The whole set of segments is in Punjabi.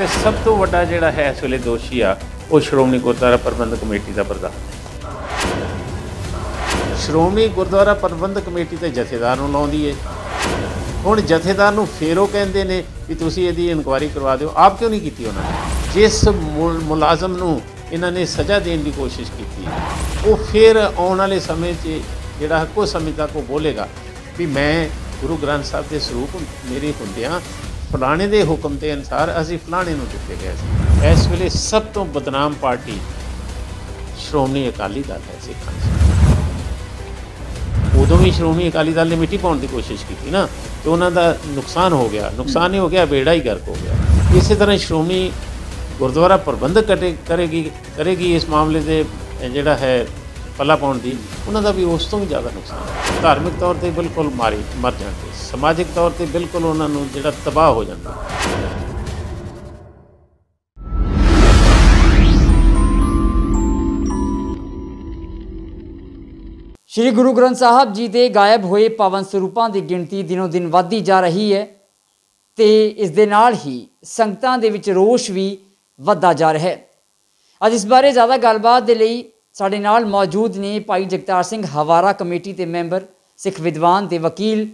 ਤੇ ਸਭ ਤੋਂ ਵੱਡਾ ਜਿਹੜਾ ਹੈ ਇਸ ਵੇਲੇ ਦੋਸ਼ੀ ਆ ਉਹ ਸ਼੍ਰੋਮਣੀ ਗੁਰਦੁਆਰਾ ਪ੍ਰਬੰਧਕ ਕਮੇਟੀ ਦਾ ਪ੍ਰਧਾਨ ਹੈ। ਸ਼੍ਰੋਮਣੀ ਗੁਰਦੁਆਰਾ ਪ੍ਰਬੰਧਕ ਕਮੇਟੀ ਤੇ ਜਥੇਦਾਰ ਨੂੰ ਲਾਉਂਦੀ ਹੈ। ਹੁਣ ਜਥੇਦਾਰ ਨੂੰ ਫਿਰ ਉਹ ਕਹਿੰਦੇ ਨੇ ਵੀ ਤੁਸੀਂ ਇਹਦੀ ਇਨਕੁਆਇਰੀ ਕਰਵਾ ਦਿਓ। ਆਪ ਕਿਉਂ ਨਹੀਂ ਕੀਤੀ ਉਹਨਾਂ ਨੇ? ਜਿਸ ਮੁਲਾਜ਼ਮ ਨੂੰ ਇਹਨਾਂ ਨੇ ਸਜ਼ਾ ਦੇਣ ਦੀ ਕੋਸ਼ਿਸ਼ ਕੀਤੀ ਉਹ ਫਿਰ ਆਉਣ ਵਾਲੇ ਸਮੇਂ 'ਚ ਜਿਹੜਾ ਕੁਝ ਸਮੇਂ ਤੱਕ ਉਹ ਬੋਲੇਗਾ ਵੀ ਮੈਂ ਗੁਰੂ ਗ੍ਰੰਥ ਸਾਹਿਬ ਦੇ ਸਰੂਪ ਮੇਰੇ ਹੁੰਦਿਆਂ ਫਲਾਣੇ ਦੇ ਹੁਕਮ ਦੇ ਅਨੁਸਾਰ ਅਸੀਂ ਫਲਾਣੇ ਨੂੰ ਦਿੱਤੇ ਗਏ ਸੀ। ਇਸ ਵੇਲੇ ਸਭ ਤੋਂ ਬਦਨਾਮ ਪਾਰਟੀ ਸ਼੍ਰੋਮਣੀ ਅਕਾਲੀ ਦਲ ਹੈ ਸਿੱਖਾਂ 'ਚ। ਉਦੋਂ ਵੀ ਸ਼੍ਰੋਮਣੀ ਅਕਾਲੀ ਦਲ ਨੇ ਮਿੱਟੀ ਪਾਉਣ ਦੀ ਕੋਸ਼ਿਸ਼ ਕੀਤੀ ਨਾ, ਤੇ ਉਹਨਾਂ ਦਾ ਨੁਕਸਾਨ ਹੋ ਗਿਆ। ਨੁਕਸਾਨ ਹੀ ਹੋ ਗਿਆ, ਬੇੜਾ ਹੀ ਗਰਕ ਹੋ ਗਿਆ। ਇਸੇ ਤਰ੍ਹਾਂ ਸ਼੍ਰੋਮਣੀ ਗੁਰਦੁਆਰਾ ਪ੍ਰਬੰਧਕ ਕਰੇਗੀ ਇਸ ਮਾਮਲੇ ਦੇ ਜਿਹੜਾ ਹੈ ਪੱਲਾ ਪਾਉਣ ਦੀ, ਉਹਨਾਂ ਦਾ ਵੀ ਉਸ ਤੋਂ ਵੀ ਜ਼ਿਆਦਾ ਨੁਕਸਾਨ। ਧਾਰਮਿਕ ਤੌਰ 'ਤੇ ਬਿਲਕੁਲ ਮਰ ਜਾਂਦੇ, ਸਮਾਜਿਕ ਤੌਰ 'ਤੇ ਬਿਲਕੁਲ ਉਹਨਾਂ ਨੂੰ ਜਿਹੜਾ ਤਬਾਹ ਹੋ ਜਾਂਦਾ। ਸ਼੍ਰੀ ਗੁਰੂ ਗ੍ਰੰਥ ਸਾਹਿਬ ਜੀ ਦੇ ਗਾਇਬ ਹੋਏ ਪਾਵਨ ਸਰੂਪਾਂ ਦੀ ਗਿਣਤੀ ਦਿਨੋਂ ਦਿਨ ਵੱਧਦੀ ਜਾ ਰਹੀ ਹੈ ਤੇ ਇਸ ਦੇ ਨਾਲ ਹੀ ਸੰਗਤਾਂ ਦੇ ਵਿੱਚ ਰੋਸ਼ ਵੀ ਵੱਧਦਾ ਜਾ ਰਿਹਾ ਹੈ। ਅੱਜ ਇਸ ਬਾਰੇ ਜ਼ਿਆਦਾ ਗੱਲਬਾਤ ਦੇ ਲਈ ਸਾਡੇ ਨਾਲ ਮੌਜੂਦ ਨੇ ਭਾਈ ਜਗਤਾਰ ਸਿੰਘ ਹਵਾਰਾ ਕਮੇਟੀ ਦੇ ਮੈਂਬਰ, ਸਿੱਖ ਵਿਦਵਾਨ ਤੇ ਵਕੀਲ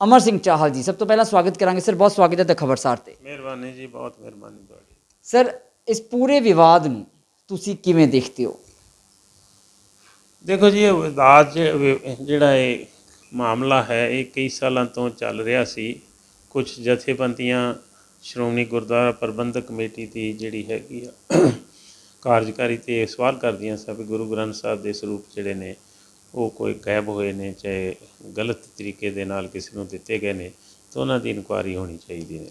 ਅਮਰ ਸਿੰਘ ਚਾਹਲ ਜੀ। ਸਭ ਤੋਂ ਪਹਿਲਾਂ ਸਵਾਗਤ ਕਰਾਂਗੇ ਸਰ, ਬਹੁਤ ਸਵਾਗਤ ਹੈ ਦ ਖਬਰਸਾਰ ਤੇ। ਮਿਹਰਬਾਨੀ ਜੀ, ਬਹੁਤ ਮਿਹਰਬਾਨੀ ਤੁਹਾਡੀ। ਸਰ, ਇਸ ਪੂਰੇ ਵਿਵਾਦ ਨੂੰ ਤੁਸੀਂ ਕਿਵੇਂ ਦੇਖਦੇ ਹੋ? ਦੇਖੋ ਜੀ, ਇਹ ਵਿਵਾਦ ਜਿਹੜਾ ਇਹ ਮਾਮਲਾ ਹੈ ਇਹ ਕਈ ਸਾਲਾਂ ਤੋਂ ਚੱਲ ਰਿਹਾ ਸੀ। ਕੁਝ ਜਥੇਬੰਦੀਆਂ ਸ਼੍ਰੋਮਣੀ ਗੁਰਦੁਆਰਾ ਪ੍ਰਬੰਧਕ ਕਮੇਟੀ ਦੀ ਜਿਹੜੀ ਹੈਗੀ ਆ ਕਾਰਜਕਾਰੀ 'ਤੇ ਸਵਾਲ ਕਰਦੀਆਂ ਸਨ ਵੀ ਗੁਰੂ ਗ੍ਰੰਥ ਸਾਹਿਬ ਦੇ ਸਰੂਪ ਜਿਹੜੇ ਨੇ ਉਹ ਕੋਈ ਗਾਇਬ ਹੋਏ ਨੇ, ਚਾਹੇ ਗਲਤ ਤਰੀਕੇ ਦੇ ਨਾਲ ਕਿਸੇ ਨੂੰ ਦਿੱਤੇ ਗਏ ਨੇ, ਤਾਂ ਉਹਨਾਂ ਦੀ ਇਨਕੁਆਇਰੀ ਹੋਣੀ ਚਾਹੀਦੀ ਨੇ।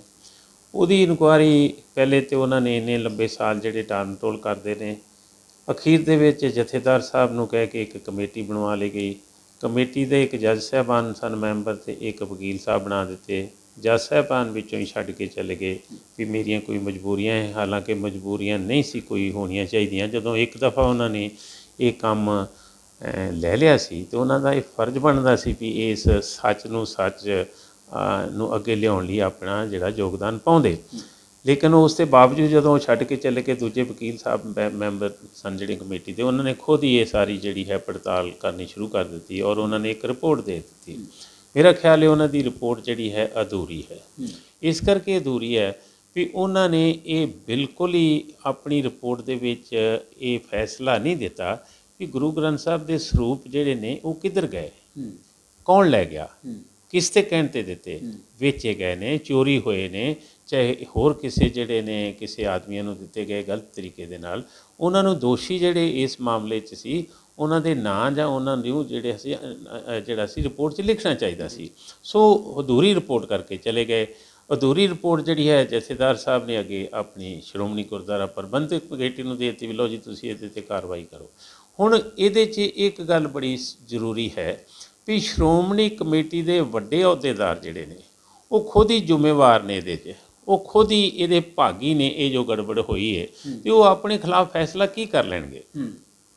ਉਹਦੀ ਇਨਕੁਆਇਰੀ ਪਹਿਲੇ ਤਾਂ ਉਹਨਾਂ ਨੇ ਇੰਨੇ ਲੰਬੇ ਸਾਲ ਜਿਹੜੇ ਟਾਲ ਟੋਲ ਕਰਦੇ ਨੇ, ਅਖੀਰ ਦੇ ਵਿੱਚ ਜਥੇਦਾਰ ਸਾਹਿਬ ਨੂੰ ਕਹਿ ਕੇ ਇੱਕ ਕਮੇਟੀ ਬਣਵਾ ਲਈ ਗਈ। ਕਮੇਟੀ ਦੇ ਇੱਕ ਜੱਜ ਸਾਹਿਬਾਨ ਸਨ ਮੈਂਬਰ ਅਤੇ ਇੱਕ ਵਕੀਲ ਸਾਹਿਬ ਬਣਾ ਦਿੱਤੇ। ਜੱਜ ਸਾਹਿਬਾਨ ਵਿੱਚੋਂ ਹੀ ਛੱਡ ਕੇ ਚਲੇ ਗਏ ਵੀ ਮੇਰੀਆਂ ਕੋਈ ਮਜਬੂਰੀਆਂ ਹੈ, ਹਾਲਾਂਕਿ ਮਜਬੂਰੀਆਂ ਨਹੀਂ ਸੀ ਕੋਈ ਹੋਣੀਆਂ ਚਾਹੀਦੀਆਂ। ਜਦੋਂ ਇੱਕ ਦਫਾ ਉਹਨਾਂ ਨੇ ਇਹ ਕੰਮ ਲੈ ਲਿਆ ਸੀ ਅਤੇ ਉਹਨਾਂ ਦਾ ਇਹ ਫਰਜ਼ ਬਣਦਾ ਸੀ ਵੀ ਇਸ ਸੱਚ ਨੂੰ ਅੱਗੇ ਲਿਆਉਣ ਲਈ ਆਪਣਾ ਜਿਹੜਾ ਯੋਗਦਾਨ ਪਾਉਂਦੇ। ਲੇਕਿਨ ਉਸ ਦੇ ਬਾਵਜੂਦ ਜਦੋਂ ਛੱਡ ਕੇ ਚੱਲੇ ਗਏ, ਦੂਜੇ ਵਕੀਲ ਸਾਹਿਬ ਮੈਂਬਰ ਸਨ ਜਿਹੜੀ ਕਮੇਟੀ ਦੇ, ਉਹਨਾਂ ਨੇ ਖੁਦ ਹੀ ਇਹ ਸਾਰੀ ਜਿਹੜੀ ਹੈ ਪੜਤਾਲ ਕਰਨੀ ਸ਼ੁਰੂ ਕਰ ਦਿੱਤੀ ਔਰ ਉਹਨਾਂ ਨੇ ਇੱਕ ਰਿਪੋਰਟ ਦੇ ਦਿੱਤੀ। ਮੇਰਾ ਖਿਆਲ ਹੈ ਉਹਨਾਂ ਦੀ ਰਿਪੋਰਟ ਜਿਹੜੀ ਹੈ ਅਧੂਰੀ ਹੈ। ਇਸ ਕਰਕੇ ਅਧੂਰੀ ਹੈ ਵੀ ਉਹਨਾਂ ਨੇ ਇਹ ਬਿਲਕੁਲ ਹੀ ਆਪਣੀ ਰਿਪੋਰਟ ਦੇ ਵਿੱਚ ਇਹ ਫੈਸਲਾ ਨਹੀਂ ਦਿੱਤਾ ਵੀ ਗੁਰੂ ਗ੍ਰੰਥ ਸਾਹਿਬ ਦੇ ਸਰੂਪ ਜਿਹੜੇ ਨੇ ਉਹ ਕਿੱਧਰ ਗਏ, ਕੌਣ ਲੈ ਗਿਆ, ਕਿਸ 'ਤੇ ਕਹਿਣ 'ਤੇ ਦਿੱਤੇ, ਵੇਚੇ ਗਏ ਨੇ, ਚੋਰੀ ਹੋਏ ਨੇ, ਚਾਹੇ ਹੋਰ ਕਿਸੇ ਜਿਹੜੇ ਨੇ ਕਿਸੇ ਆਦਮੀਆਂ ਨੂੰ ਦਿੱਤੇ ਗਏ ਗਲਤ ਤਰੀਕੇ ਦੇ ਨਾਲ। ਉਹਨਾਂ ਨੂੰ ਦੋਸ਼ੀ ਜਿਹੜੇ ਇਸ ਮਾਮਲੇ 'ਚ ਸੀ ਉਹਨਾਂ ਦੇ ਨਾਂ ਜਾਂ ਉਹਨਾਂ ਨੂੰ ਜਿਹੜਾ ਸੀ ਰਿਪੋਰਟ 'ਚ ਲਿਖਣਾ ਚਾਹੀਦਾ ਸੀ। ਸੋ ਅਧੂਰੀ ਰਿਪੋਰਟ ਕਰਕੇ ਚਲੇ ਗਏ। ਅਧੂਰੀ ਰਿਪੋਰਟ ਜਿਹੜੀ ਹੈ ਜਥੇਦਾਰ ਸਾਹਿਬ ਨੇ ਅੱਗੇ ਆਪਣੀ ਸ਼੍ਰੋਮਣੀ ਗੁਰਦੁਆਰਾ ਪ੍ਰਬੰਧਕ ਕਮੇਟੀ ਨੂੰ ਦੇ ਦਿੱਤੀ ਵੀ ਲਓ ਜੀ ਤੁਸੀਂ ਇਹਦੇ 'ਤੇ ਕਾਰਵਾਈ ਕਰੋ। ਹੁਣ ਇਹਦੇ 'ਚ ਇੱਕ ਗੱਲ ਬੜੀ ਜ਼ਰੂਰੀ ਹੈ ਵੀ ਸ਼੍ਰੋਮਣੀ ਕਮੇਟੀ ਦੇ ਵੱਡੇ ਅਹੁਦੇਦਾਰ ਜਿਹੜੇ ਨੇ ਉਹ ਖੁਦ ਹੀ ਜ਼ਿੰਮੇਵਾਰ ਨੇ ਇਹਦੇ 'ਚ, ਉਹ ਖੁਦ ਹੀ ਇਹਦੇ ਭਾਗੀ ਨੇ। ਇਹ ਜੋ ਗੜਬੜ ਹੋਈ ਹੈ ਅਤੇ ਉਹ ਆਪਣੇ ਖਿਲਾਫ ਫੈਸਲਾ ਕੀ ਕਰ ਲੈਣਗੇ?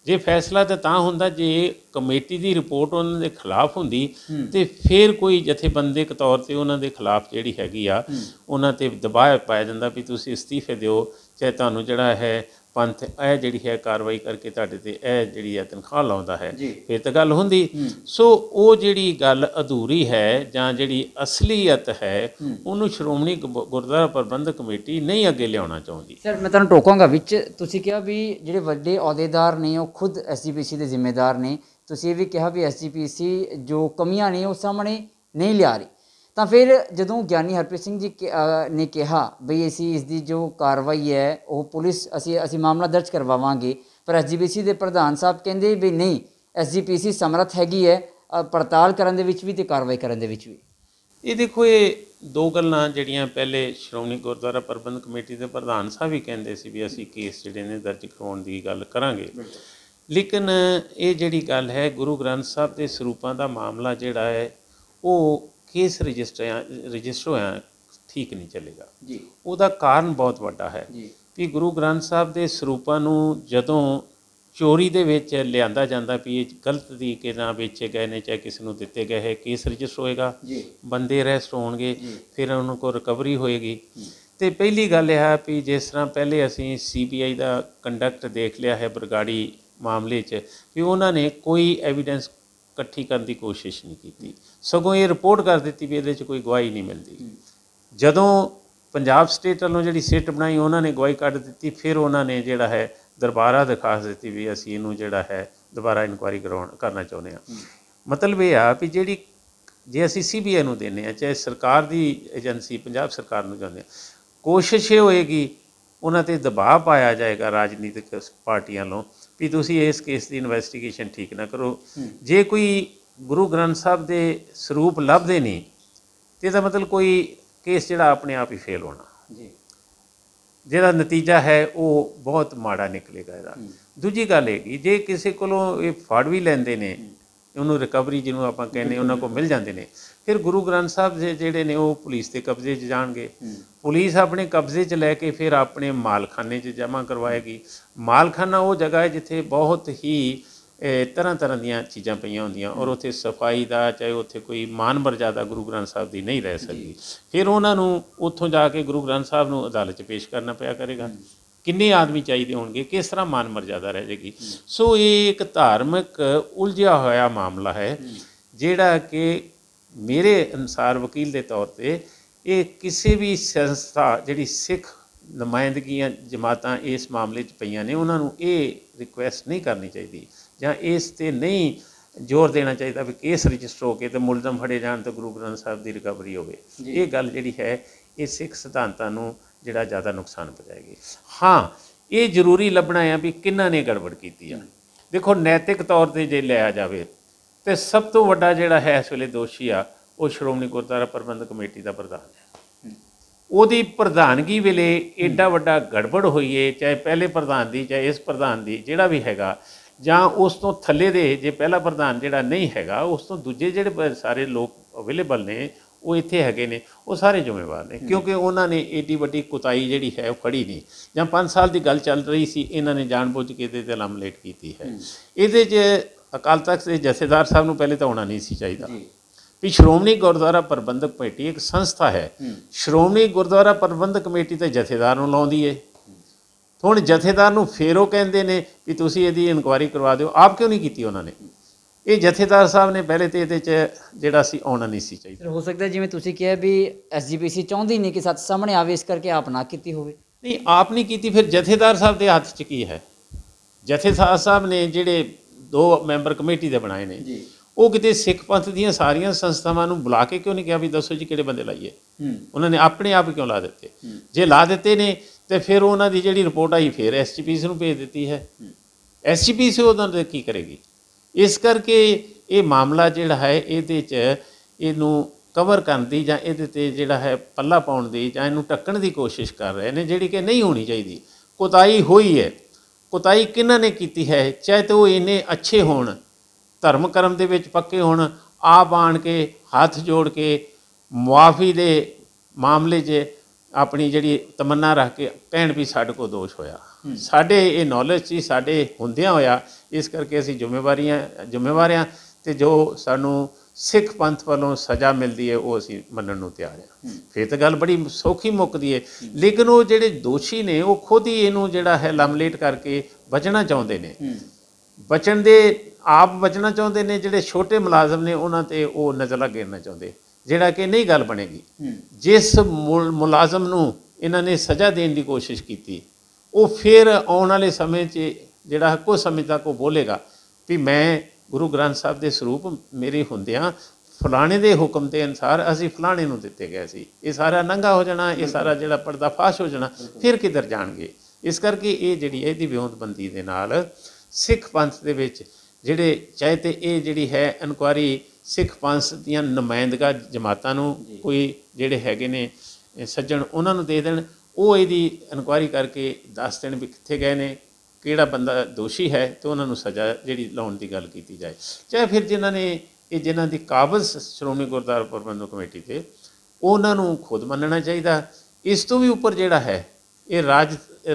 ਜੇ ਫੈਸਲਾ ਤਾਂ ਹੁੰਦਾ ਜੇ ਕਮੇਟੀ ਦੀ ਰਿਪੋਰਟ ਉਹਨਾਂ ਦੇ ਖਿਲਾਫ ਹੁੰਦੀ ਅਤੇ ਫਿਰ ਕੋਈ ਜਥੇਬੰਦਕ ਤੌਰ 'ਤੇ ਉਹਨਾਂ ਦੇ ਖਿਲਾਫ ਜਿਹੜੀ ਹੈਗੀ ਆ ਉਹਨਾਂ 'ਤੇ ਦਬਾਅ ਪਾਇਆ ਜਾਂਦਾ ਵੀ ਤੁਸੀਂ ਅਸਤੀਫੇ ਦਿਓ, ਚਾਹੇ ਤੁਹਾਨੂੰ ਜਿਹੜਾ ਹੈ ਪੰਥ ਇਹ ਜਿਹੜੀ ਹੈ ਕਾਰਵਾਈ ਕਰਕੇ ਤੁਹਾਡੇ 'ਤੇ ਇਹ ਜਿਹੜੀ ਹੈ ਤਨਖਾਹ ਲਾਉਂਦਾ ਹੈ, ਫਿਰ ਤਾਂ ਗੱਲ ਹੁੰਦੀ। ਸੋ ਉਹ ਜਿਹੜੀ ਗੱਲ ਅਧੂਰੀ ਹੈ ਜਾਂ ਜਿਹੜੀ ਅਸਲੀਅਤ ਹੈ ਉਹਨੂੰ ਸ਼੍ਰੋਮਣੀ ਗੁਰਦੁਆਰਾ ਪ੍ਰਬੰਧਕ ਕਮੇਟੀ ਨਹੀਂ ਅੱਗੇ ਲਿਆਉਣਾ ਚਾਹੁੰਦੀ। ਸਰ, ਮੈਂ ਤੁਹਾਨੂੰ ਟੋਕਾਂਗਾ ਵਿੱਚ। ਤੁਸੀਂ ਕਿਹਾ ਵੀ ਜਿਹੜੇ ਵੱਡੇ ਅਹੁਦੇਦਾਰ ਨੇ ਉਹ ਖੁਦ SGPC ਦੇ ਜ਼ਿੰਮੇਦਾਰ ਨੇ। ਤੁਸੀਂ ਇਹ ਵੀ ਕਿਹਾ ਵੀ SGPC ਜੋ ਕਮੀਆਂ ਨੇ ਉਹ ਸਾਹਮਣੇ ਨਹੀਂ ਲਿਆ ਰਹੀ। ਤਾਂ ਫਿਰ ਜਦੋਂ ਗਿਆਨੀ ਹਰਪ੍ਰੀਤ ਸਿੰਘ ਜੀ ਨੇ ਕਿਹਾ ਬਈ ਅਸੀਂ ਇਸ ਦੀ ਜੋ ਕਾਰਵਾਈ ਹੈ ਉਹ ਪੁਲਿਸ ਅਸੀਂ ਮਾਮਲਾ ਦਰਜ ਕਰਵਾਵਾਂਗੇ, ਪਰ SGPC ਦੇ ਪ੍ਰਧਾਨ ਸਾਹਿਬ ਕਹਿੰਦੇ ਵੀ ਨਹੀਂ, SGPC ਸਮਰੱਥ ਹੈਗੀ ਹੈ ਪੜਤਾਲ ਕਰਨ ਦੇ ਵਿੱਚ ਵੀ ਅਤੇ ਕਾਰਵਾਈ ਕਰਨ ਦੇ ਵਿੱਚ ਵੀ। ਇਹ ਦੇਖੋ, ਇਹ ਦੋ ਗੱਲਾਂ ਜਿਹੜੀਆਂ ਪਹਿਲੇ ਸ਼੍ਰੋਮਣੀ ਗੁਰਦੁਆਰਾ ਪ੍ਰਬੰਧਕ ਕਮੇਟੀ ਦੇ ਪ੍ਰਧਾਨ ਸਾਹਿਬ ਵੀ ਕਹਿੰਦੇ ਸੀ ਵੀ ਅਸੀਂ ਕੇਸ ਜਿਹੜੇ ਨੇ ਦਰਜ ਕਰਵਾਉਣ ਦੀ ਗੱਲ ਕਰਾਂਗੇ। ਲੇਕਿਨ ਇਹ ਜਿਹੜੀ ਗੱਲ ਹੈ ਗੁਰੂ ਗ੍ਰੰਥ ਸਾਹਿਬ ਦੇ ਸਰੂਪਾਂ ਦਾ ਮਾਮਲਾ ਜਿਹੜਾ ਹੈ ਉਹ ਕੇਸ ਰਜਿਸਟਰ ਹੋਇਆ ਠੀਕ ਨਹੀਂ ਚੱਲੇਗਾ ਜੀ। ਉਹਦਾ ਕਾਰਨ ਬਹੁਤ ਵੱਡਾ ਹੈ ਵੀ ਗੁਰੂ ਗ੍ਰੰਥ ਸਾਹਿਬ ਦੇ ਸਰੂਪਾਂ ਨੂੰ ਜਦੋਂ ਚੋਰੀ ਦੇ ਵਿੱਚ ਲਿਆਂਦਾ ਜਾਂਦਾ ਵੀ ਇਹ ਗਲਤ ਤਰੀਕੇ ਨਾਲ ਵੇਚੇ ਗਏ ਨੇ, ਚਾਹੇ ਕਿਸੇ ਨੂੰ ਦਿੱਤੇ ਗਏ ਹੈ, ਕੇਸ ਰਜਿਸਟਰ ਹੋਏਗਾ, ਬੰਦੇ ਅਰੈਸਟ ਹੋਣਗੇ, ਫਿਰ ਉਹਨਾਂ ਕੋਲ ਰਿਕਵਰੀ ਹੋਏਗੀ। ਤੇ ਪਹਿਲੀ ਗੱਲ ਇਹ ਹੈ ਵੀ ਜਿਸ ਤਰ੍ਹਾਂ ਪਹਿਲੇ ਅਸੀਂ CBI ਦਾ ਕੰਡਕਟ ਦੇਖ ਲਿਆ ਹੈ ਬਰਗਾੜੀ ਮਾਮਲੇ 'ਚ ਵੀ ਉਹਨਾਂ ਨੇ ਕੋਈ ਐਵੀਡੈਂਸ ਇਕੱਠੀ ਕਰਨ ਦੀ ਕੋਸ਼ਿਸ਼ ਨਹੀਂ ਕੀਤੀ, ਸਗੋਂ ਇਹ ਰਿਪੋਰਟ ਕਰ ਦਿੱਤੀ ਵੀ ਇਹਦੇ 'ਚ ਕੋਈ ਗਵਾਹੀ ਨਹੀਂ ਮਿਲਦੀ। ਜਦੋਂ ਪੰਜਾਬ ਸਟੇਟ ਵੱਲੋਂ ਜਿਹੜੀ ਸਿੱਟ ਬਣਾਈ ਉਹਨਾਂ ਨੇ ਗਵਾਹੀ ਕੱਢ ਦਿੱਤੀ, ਫਿਰ ਉਹਨਾਂ ਨੇ ਜਿਹੜਾ ਹੈ ਦੁਬਾਰਾ ਦਰਖਾਸਤ ਦਿੱਤੀ ਵੀ ਅਸੀਂ ਇਹਨੂੰ ਜਿਹੜਾ ਹੈ ਦੁਬਾਰਾ ਇਨਕੁਆਇਰੀ ਕਰਨਾ ਚਾਹੁੰਦੇ ਹਾਂ। ਮਤਲਬ ਇਹ ਆ ਵੀ ਜਿਹੜੀ ਜੇ ਅਸੀਂ CBI ਨੂੰ ਦਿੰਦੇ ਹਾਂ, ਚਾਹੇ ਸਰਕਾਰ ਦੀ ਏਜੰਸੀ ਪੰਜਾਬ ਸਰਕਾਰ ਨੂੰ ਜਾਂਦੇ ਹਾਂ, ਕੋਸ਼ਿਸ਼ ਇਹ ਹੋਏਗੀ ਉਹਨਾਂ 'ਤੇ ਦਬਾਅ ਪਾਇਆ ਜਾਏਗਾ ਰਾਜਨੀਤਿਕ ਪਾਰਟੀਆਂ ਵੱਲੋਂ ਵੀ ਤੁਸੀਂ ਇਸ ਕੇਸ ਦੀ ਇਨਵੈਸਟੀਗੇਸ਼ਨ ਠੀਕ ਨਾ ਕਰੋ। ਜੇ ਕੋਈ ਗੁਰੂ ਗ੍ਰੰਥ ਸਾਹਿਬ ਦੇ ਸਰੂਪ ਲੱਭਦੇ ਨਹੀਂ ਤੇ ਇਹਦਾ ਮਤਲਬ ਕੋਈ ਕੇਸ ਜਿਹੜਾ ਆਪਣੇ ਆਪ ਹੀ ਫੇਲ ਹੋਣਾ ਜੀ, ਜਿਹਦਾ ਨਤੀਜਾ ਹੈ ਉਹ ਬਹੁਤ ਮਾੜਾ ਨਿਕਲੇਗਾ ਇਹਦਾ। ਦੂਜੀ ਗੱਲ ਇਹ ਕਿ ਜੇ ਕਿਸੇ ਕੋਲੋਂ ਇਹ ਫੜ ਵੀ ਲੈਂਦੇ ਨੇ, ਉਹਨੂੰ ਰਿਕਵਰੀ ਜਿਹਨੂੰ ਆਪਾਂ ਕਹਿੰਦੇ ਉਹਨਾਂ ਕੋਲ ਮਿਲ ਜਾਂਦੇ ਨੇ, ਫਿਰ ਗੁਰੂ ਗ੍ਰੰਥ ਸਾਹਿਬ ਜਿਹੜੇ ਨੇ ਉਹ ਪੁਲਿਸ ਦੇ ਕਬਜ਼ੇ 'ਚ ਜਾਣਗੇ। ਪੁਲਿਸ ਆਪਣੇ ਕਬਜ਼ੇ 'ਚ ਲੈ ਕੇ ਫਿਰ ਆਪਣੇ ਮਾਲਖਾਨੇ 'ਚ ਜਮ੍ਹਾਂ ਕਰਵਾਏਗੀ। ਮਾਲਖਾਨਾ ਉਹ ਜਗ੍ਹਾ ਹੈ ਜਿੱਥੇ ਬਹੁਤ ਹੀ ਤਰ੍ਹਾਂ ਤਰ੍ਹਾਂ ਦੀਆਂ ਚੀਜ਼ਾਂ ਪਈਆਂ ਹੁੰਦੀਆਂ ਔਰ ਉੱਥੇ ਸਫਾਈ ਦਾ ਚਾਹੇ ਉੱਥੇ ਕੋਈ ਮਾਨ ਮਰਜ਼ਾਦਾ ਗੁਰੂ ਗ੍ਰੰਥ ਸਾਹਿਬ ਦੀ ਨਹੀਂ ਰਹਿ ਸਕਦੀ। ਫਿਰ ਉਹਨਾਂ ਨੂੰ ਉੱਥੋਂ ਜਾ ਕੇ ਗੁਰੂ ਗ੍ਰੰਥ ਸਾਹਿਬ ਨੂੰ ਅਦਾਲਤ 'ਚ ਪੇਸ਼ ਕਰਨਾ ਪਿਆ ਕਰੇਗਾ। ਕਿੰਨੇ ਆਦਮੀ ਚਾਹੀਦੇ ਹੋਣਗੇ, ਕਿਸ ਤਰ੍ਹਾਂ ਮਾਨ ਮਰਜ਼ਾਦਾ ਰਹਿ ਜਾਏਗੀ। ਸੋ ਇਹ ਇੱਕ ਧਾਰਮਿਕ ਉਲਝਿਆ ਹੋਇਆ ਮਾਮਲਾ ਹੈ ਜਿਹੜਾ ਕਿ ਮੇਰੇ ਅਨੁਸਾਰ ਵਕੀਲ ਦੇ ਤੌਰ 'ਤੇ ਇਹ ਕਿਸੇ ਵੀ ਸੰਸਥਾ ਜਿਹੜੀ ਸਿੱਖ ਨੁਮਾਇੰਦਗੀਆਂ ਜਮਾਤਾਂ ਇਸ ਮਾਮਲੇ 'ਚ ਪਈਆਂ ਨੇ ਉਹਨਾਂ ਨੂੰ ਇਹ ਰਿਕੁਐਸਟ ਨਹੀਂ ਕਰਨੀ ਚਾਹੀਦੀ ਜਾਂ ਇਸ 'ਤੇ ਨਹੀਂ ਜ਼ੋਰ ਦੇਣਾ ਚਾਹੀਦਾ ਵੀ ਕੇਸ ਰਜਿਸਟਰ ਹੋ ਕੇ ਅਤੇ ਮੁਲਜ਼ਮ ਫੜੇ ਜਾਣ ਅਤੇ ਗੁਰੂ ਗ੍ਰੰਥ ਸਾਹਿਬ ਦੀ ਰਿਕਵਰੀ ਹੋਵੇ। ਇਹ ਗੱਲ ਜਿਹੜੀ ਹੈ ਇਹ ਸਿੱਖ ਸਿਧਾਂਤਾਂ ਨੂੰ ਜਿਹੜਾ ਜ਼ਿਆਦਾ ਨੁਕਸਾਨ ਪਹੁੰਚਾਏਗੀ। ਹਾਂ, ਇਹ ਜ਼ਰੂਰੀ ਲੱਭਣਾ ਆ ਵੀ ਕਿਹਨਾਂ ਨੇ ਗੜਬੜ ਕੀਤੀ ਆ। ਦੇਖੋ, ਨੈਤਿਕ ਤੌਰ 'ਤੇ ਜੇ ਲਿਆ ਜਾਵੇ ਤਾਂ ਸਭ ਤੋਂ ਵੱਡਾ ਜਿਹੜਾ ਹੈ ਇਸ ਵੇਲੇ ਦੋਸ਼ੀ ਆ ਉਹ ਸ਼੍ਰੋਮਣੀ ਗੁਰਦੁਆਰਾ ਪ੍ਰਬੰਧਕ ਕਮੇਟੀ ਦਾ ਪ੍ਰਧਾਨ ਹੈ। ਉਹਦੀ ਪ੍ਰਧਾਨਗੀ ਵੇਲੇ ਐਡਾ ਵੱਡਾ ਗੜਬੜ ਹੋਈ ਹੈ, ਚਾਹੇ ਪਹਿਲੇ ਪ੍ਰਧਾਨ ਦੀ ਚਾਹੇ ਇਸ ਪ੍ਰਧਾਨ ਦੀ ਜਿਹੜਾ ਵੀ ਹੈਗਾ, ਜਾਂ ਉਸ ਤੋਂ ਥੱਲੇ ਦੇ ਜੇ ਪਹਿਲਾ ਪ੍ਰਧਾਨ ਜਿਹੜਾ ਨਹੀਂ ਹੈਗਾ ਉਸ ਤੋਂ ਦੂਜੇ ਜਿਹੜੇ ਸਾਰੇ ਲੋਕ ਅਵੇਲੇਬਲ ਨੇ ਉਹ ਇੱਥੇ ਹੈਗੇ ਨੇ, ਉਹ ਸਾਰੇ ਜ਼ਿੰਮੇਵਾਰ ਨੇ ਕਿਉਂਕਿ ਉਹਨਾਂ ਨੇ ਏਡੀ ਵੱਡੀ ਕੁਤਾਈ ਜਿਹੜੀ ਹੈ ਉਹ ਫੜੀ ਨਹੀਂ। ਜਾਂ 5 ਸਾਲ ਦੀ ਗੱਲ ਚੱਲ ਰਹੀ ਸੀ, ਇਹਨਾਂ ਨੇ ਜਾਣਬੁੱਝ ਕੇ ਇਹਦੇ 'ਤੇ ਲੰਮਲੇਟ ਕੀਤੀ ਹੈ। ਇਹਦੇ 'ਚ ਅਕਾਲ ਤਖਤ ਦੇ ਜਥੇਦਾਰ ਸਾਹਿਬ ਨੂੰ ਪਹਿਲੇ ਤਾਂ ਹੋਣਾ ਨਹੀਂ ਸੀ ਚਾਹੀਦਾ ਵੀ ਸ਼੍ਰੋਮਣੀ ਗੁਰਦੁਆਰਾ ਪ੍ਰਬੰਧਕ ਕਮੇਟੀ ਇੱਕ ਸੰਸਥਾ ਹੈ। ਸ਼੍ਰੋਮਣੀ ਗੁਰਦੁਆਰਾ ਪ੍ਰਬੰਧਕ ਕਮੇਟੀ ਤਾਂ ਜਥੇਦਾਰ ਨੂੰ ਲਾਉਂਦੀ ਹੈ। ਹੁਣ ਜਥੇਦਾਰ ਨੂੰ ਫਿਰ ਉਹ ਕਹਿੰਦੇ ਨੇ ਵੀ ਤੁਸੀਂ ਇਹਦੀ ਇਨਕੁਆਇਰੀ ਕਰਵਾ ਦਿਓ, ਆਪ ਕਿਉਂ ਨਹੀਂ ਕੀਤੀ ਉਹਨਾਂ ਨੇ? ਇਹ ਜਥੇਦਾਰ ਸਾਹਿਬ ਨੇ ਪਹਿਲੇ ਤਾਂ ਇਹਦੇ 'ਚ ਜਿਹੜਾ ਸੀ ਆਉਣਾ ਨਹੀਂ ਸੀ ਚਾਹੀਦਾ। ਹੋ ਸਕਦਾ ਜਿਵੇਂ ਤੁਸੀਂ ਕਿਹਾ ਵੀ SGPC ਚਾਹੁੰਦੀ ਨਹੀਂ ਕਿ ਸੱਚ ਸਾਹਮਣੇ ਆਵੇ, ਇਸ ਕਰਕੇ ਆਪ ਨਾ ਕੀਤੀ ਹੋਵੇ। ਨਹੀਂ, ਆਪ ਨਹੀਂ ਕੀਤੀ, ਫਿਰ ਜਥੇਦਾਰ ਸਾਹਿਬ ਦੇ ਹੱਥ 'ਚ ਕੀ ਹੈ? ਜਥੇਦਾਰ ਸਾਹਿਬ ਨੇ ਜਿਹੜੇ 2 ਮੈਂਬਰ ਕਮੇਟੀ ਦੇ ਬਣਾਏ ਨੇ ਉਹ ਕਿਤੇ ਸਿੱਖ ਪੰਥ ਦੀਆਂ ਸਾਰੀਆਂ ਸੰਸਥਾਵਾਂ ਨੂੰ ਬੁਲਾ ਕੇ ਕਿਉਂ ਨਹੀਂ ਕਿਹਾ ਵੀ ਦੱਸੋ ਜੀ ਕਿਹੜੇ ਬੰਦੇ ਲਾਈਏ? ਉਹਨਾਂ ਨੇ ਆਪਣੇ ਆਪ ਕਿਉਂ ਲਾ ਦਿੱਤੇ? ਜੇ ਲਾ ਦਿੱਤੇ ਨੇ ਤੇ ਫਿਰ ਉਹਨਾਂ ਦੀ ਜਿਹੜੀ ਰਿਪੋਰਟ ਆਈ ਫਿਰ SGPC ਨੂੰ ਭੇਜ ਦਿੱਤੀ ਹੈ। SGPC ਉਹਨਾਂ ਦੇ ਕੀ ਕਰੇਗੀ? ਇਸ ਕਰਕੇ ਇਹ ਮਾਮਲਾ ਜਿਹੜਾ ਹੈ ਇਹਦੇ 'ਚ ਇਹਨੂੰ ਕਵਰ ਕਰਨ ਦੀ ਜਾਂ ਇਹਦੇ 'ਤੇ ਜਿਹੜਾ ਹੈ ਪੱਲਾ ਪਾਉਣ ਦੀ ਜਾਂ ਇਹਨੂੰ ਢੱਕਣ ਦੀ ਕੋਸ਼ਿਸ਼ ਕਰ ਰਹੇ ਨੇ, ਜਿਹੜੀ ਕਿ ਨਹੀਂ ਹੋਣੀ ਚਾਹੀਦੀ। ਕੁਤਾਈ ਹੋਈ ਹੈ। ਕੁਤਾਈ ਕਿਹਨਾਂ ਨੇ ਕੀਤੀ ਹੈ? ਚਾਹੇ ਤਾਂ ਉਹ ਇੰਨੇ ਅੱਛੇ ਹੋਣ, ਧਰਮ ਕਰਮ ਦੇ ਵਿੱਚ ਪੱਕੇ ਹੋਣ, ਆਪ ਆਣ ਕੇ ਹੱਥ ਜੋੜ ਕੇ ਮੁਆਫੀ ਦੇ ਮਾਮਲੇ 'ਚ ਆਪਣੀ ਜਿਹੜੀ ਤਮੰਨਾ ਰੱਖ ਕੇ ਕਹਿਣ ਵੀ ਸਾਡੇ ਕੋਲ ਦੋਸ਼ ਹੋਇਆ, ਸਾਡੇ ਇਹ ਨੌਲੇਜ ਸੀ, ਸਾਡੇ ਹੁੰਦਿਆਂ ਹੋਇਆ, ਇਸ ਕਰਕੇ ਅਸੀਂ ਜ਼ਿੰਮੇਵਾਰ ਹਾਂ ਅਤੇ ਜੋ ਸਾਨੂੰ ਸਿੱਖ ਪੰਥ ਵੱਲੋਂ ਸਜ਼ਾ ਮਿਲਦੀ ਹੈ ਉਹ ਅਸੀਂ ਮੰਨਣ ਨੂੰ ਤਿਆਰ ਹਾਂ। ਫਿਰ ਤਾਂ ਗੱਲ ਬੜੀ ਸੌਖੀ ਮੁੱਕਦੀ ਹੈ। ਲੇਕਿਨ ਉਹ ਜਿਹੜੇ ਦੋਸ਼ੀ ਨੇ ਉਹ ਖੁਦ ਹੀ ਇਹਨੂੰ ਜਿਹੜਾ ਹੈ ਲਮਲੇਟ ਕਰਕੇ ਬਚਣਾ ਚਾਹੁੰਦੇ ਨੇ। ਆਪ ਬਚਣਾ ਚਾਹੁੰਦੇ ਨੇ। ਜਿਹੜੇ ਛੋਟੇ ਮੁਲਾਜ਼ਮ ਨੇ ਉਹਨਾਂ 'ਤੇ ਉਹ ਨਜ਼ਲਾ ਗੇਰਨਾ ਚਾਹੁੰਦੇ, ਜਿਹੜਾ ਕਿ ਨਹੀਂ ਗੱਲ ਬਣੇਗੀ। ਜਿਸ ਮੁਲਾਜ਼ਮ ਨੂੰ ਇਹਨਾਂ ਨੇ ਸਜ਼ਾ ਦੇਣ ਦੀ ਕੋਸ਼ਿਸ਼ ਕੀਤੀ ਉਹ ਫਿਰ ਆਉਣ ਵਾਲੇ ਸਮੇਂ 'ਚ ਜਿਹੜਾ ਕੁਝ ਸਮੇਂ ਤੱਕ ਉਹ ਬੋਲੇਗਾ ਵੀ ਮੈਂ ਗੁਰੂ ਗ੍ਰੰਥ ਸਾਹਿਬ ਦੇ ਸਰੂਪ ਮੇਰੇ ਹੁੰਦਿਆਂ ਫਲਾਣੇ ਦੇ ਹੁਕਮ ਦੇ ਅਨੁਸਾਰ ਅਸੀਂ ਫਲਾਣੇ ਨੂੰ ਦਿੱਤੇ ਗਏ ਸੀ, ਇਹ ਸਾਰਾ ਨੰਗਾ ਹੋ ਜਾਣਾ, ਇਹ ਸਾਰਾ ਜਿਹੜਾ ਪਰਦਾਫਾਸ਼ ਹੋ ਜਾਣਾ, ਫਿਰ ਕਿੱਧਰ ਜਾਣਗੇ? ਇਸ ਕਰਕੇ ਇਹ ਜਿਹੜੀ ਇਹਦੀ ਵਿਉਂਤਬੰਦੀ ਦੇ ਨਾਲ ਸਿੱਖ ਪੰਥ ਦੇ ਵਿੱਚ ਜਿਹੜੇ ਚਾਹੇ ਤਾਂ ਇਹ ਜਿਹੜੀ ਹੈ ਇਨਕੁਆਇਰੀ ਸਿੱਖ ਪੰਥ ਦੀਆਂ ਨੁਮਾਇੰਦਗਾ ਜਮਾਤਾਂ ਨੂੰ ਕੋਈ ਜਿਹੜੇ ਹੈਗੇ ਨੇ ਸੱਜਣ ਉਹਨਾਂ ਨੂੰ ਦੇ ਦੇਣ, ਉਹ ਇਹਦੀ ਇਨਕੁਆਇਰੀ ਕਰਕੇ ਦੱਸ ਦੇਣ ਵੀ ਕਿੱਥੇ ਗਏ ਨੇ, ਕਿਹੜਾ ਬੰਦਾ ਦੋਸ਼ੀ ਹੈ, ਅਤੇ ਉਹਨਾਂ ਨੂੰ ਸਜ਼ਾ ਜਿਹੜੀ ਲਾਉਣ ਦੀ ਗੱਲ ਕੀਤੀ ਜਾਏ। ਚਾਹੇ ਫਿਰ ਜਿਨ੍ਹਾਂ ਦੀ ਕਾਬਜ਼ ਸ਼੍ਰੋਮਣੀ ਗੁਰਦੁਆਰਾ ਪ੍ਰਬੰਧਕ ਕਮੇਟੀ 'ਤੇ ਉਹਨਾਂ ਨੂੰ ਖੁਦ ਮੰਨਣਾ ਚਾਹੀਦਾ। ਇਸ ਤੋਂ ਵੀ ਉੱਪਰ ਜਿਹੜਾ ਹੈ ਇਹ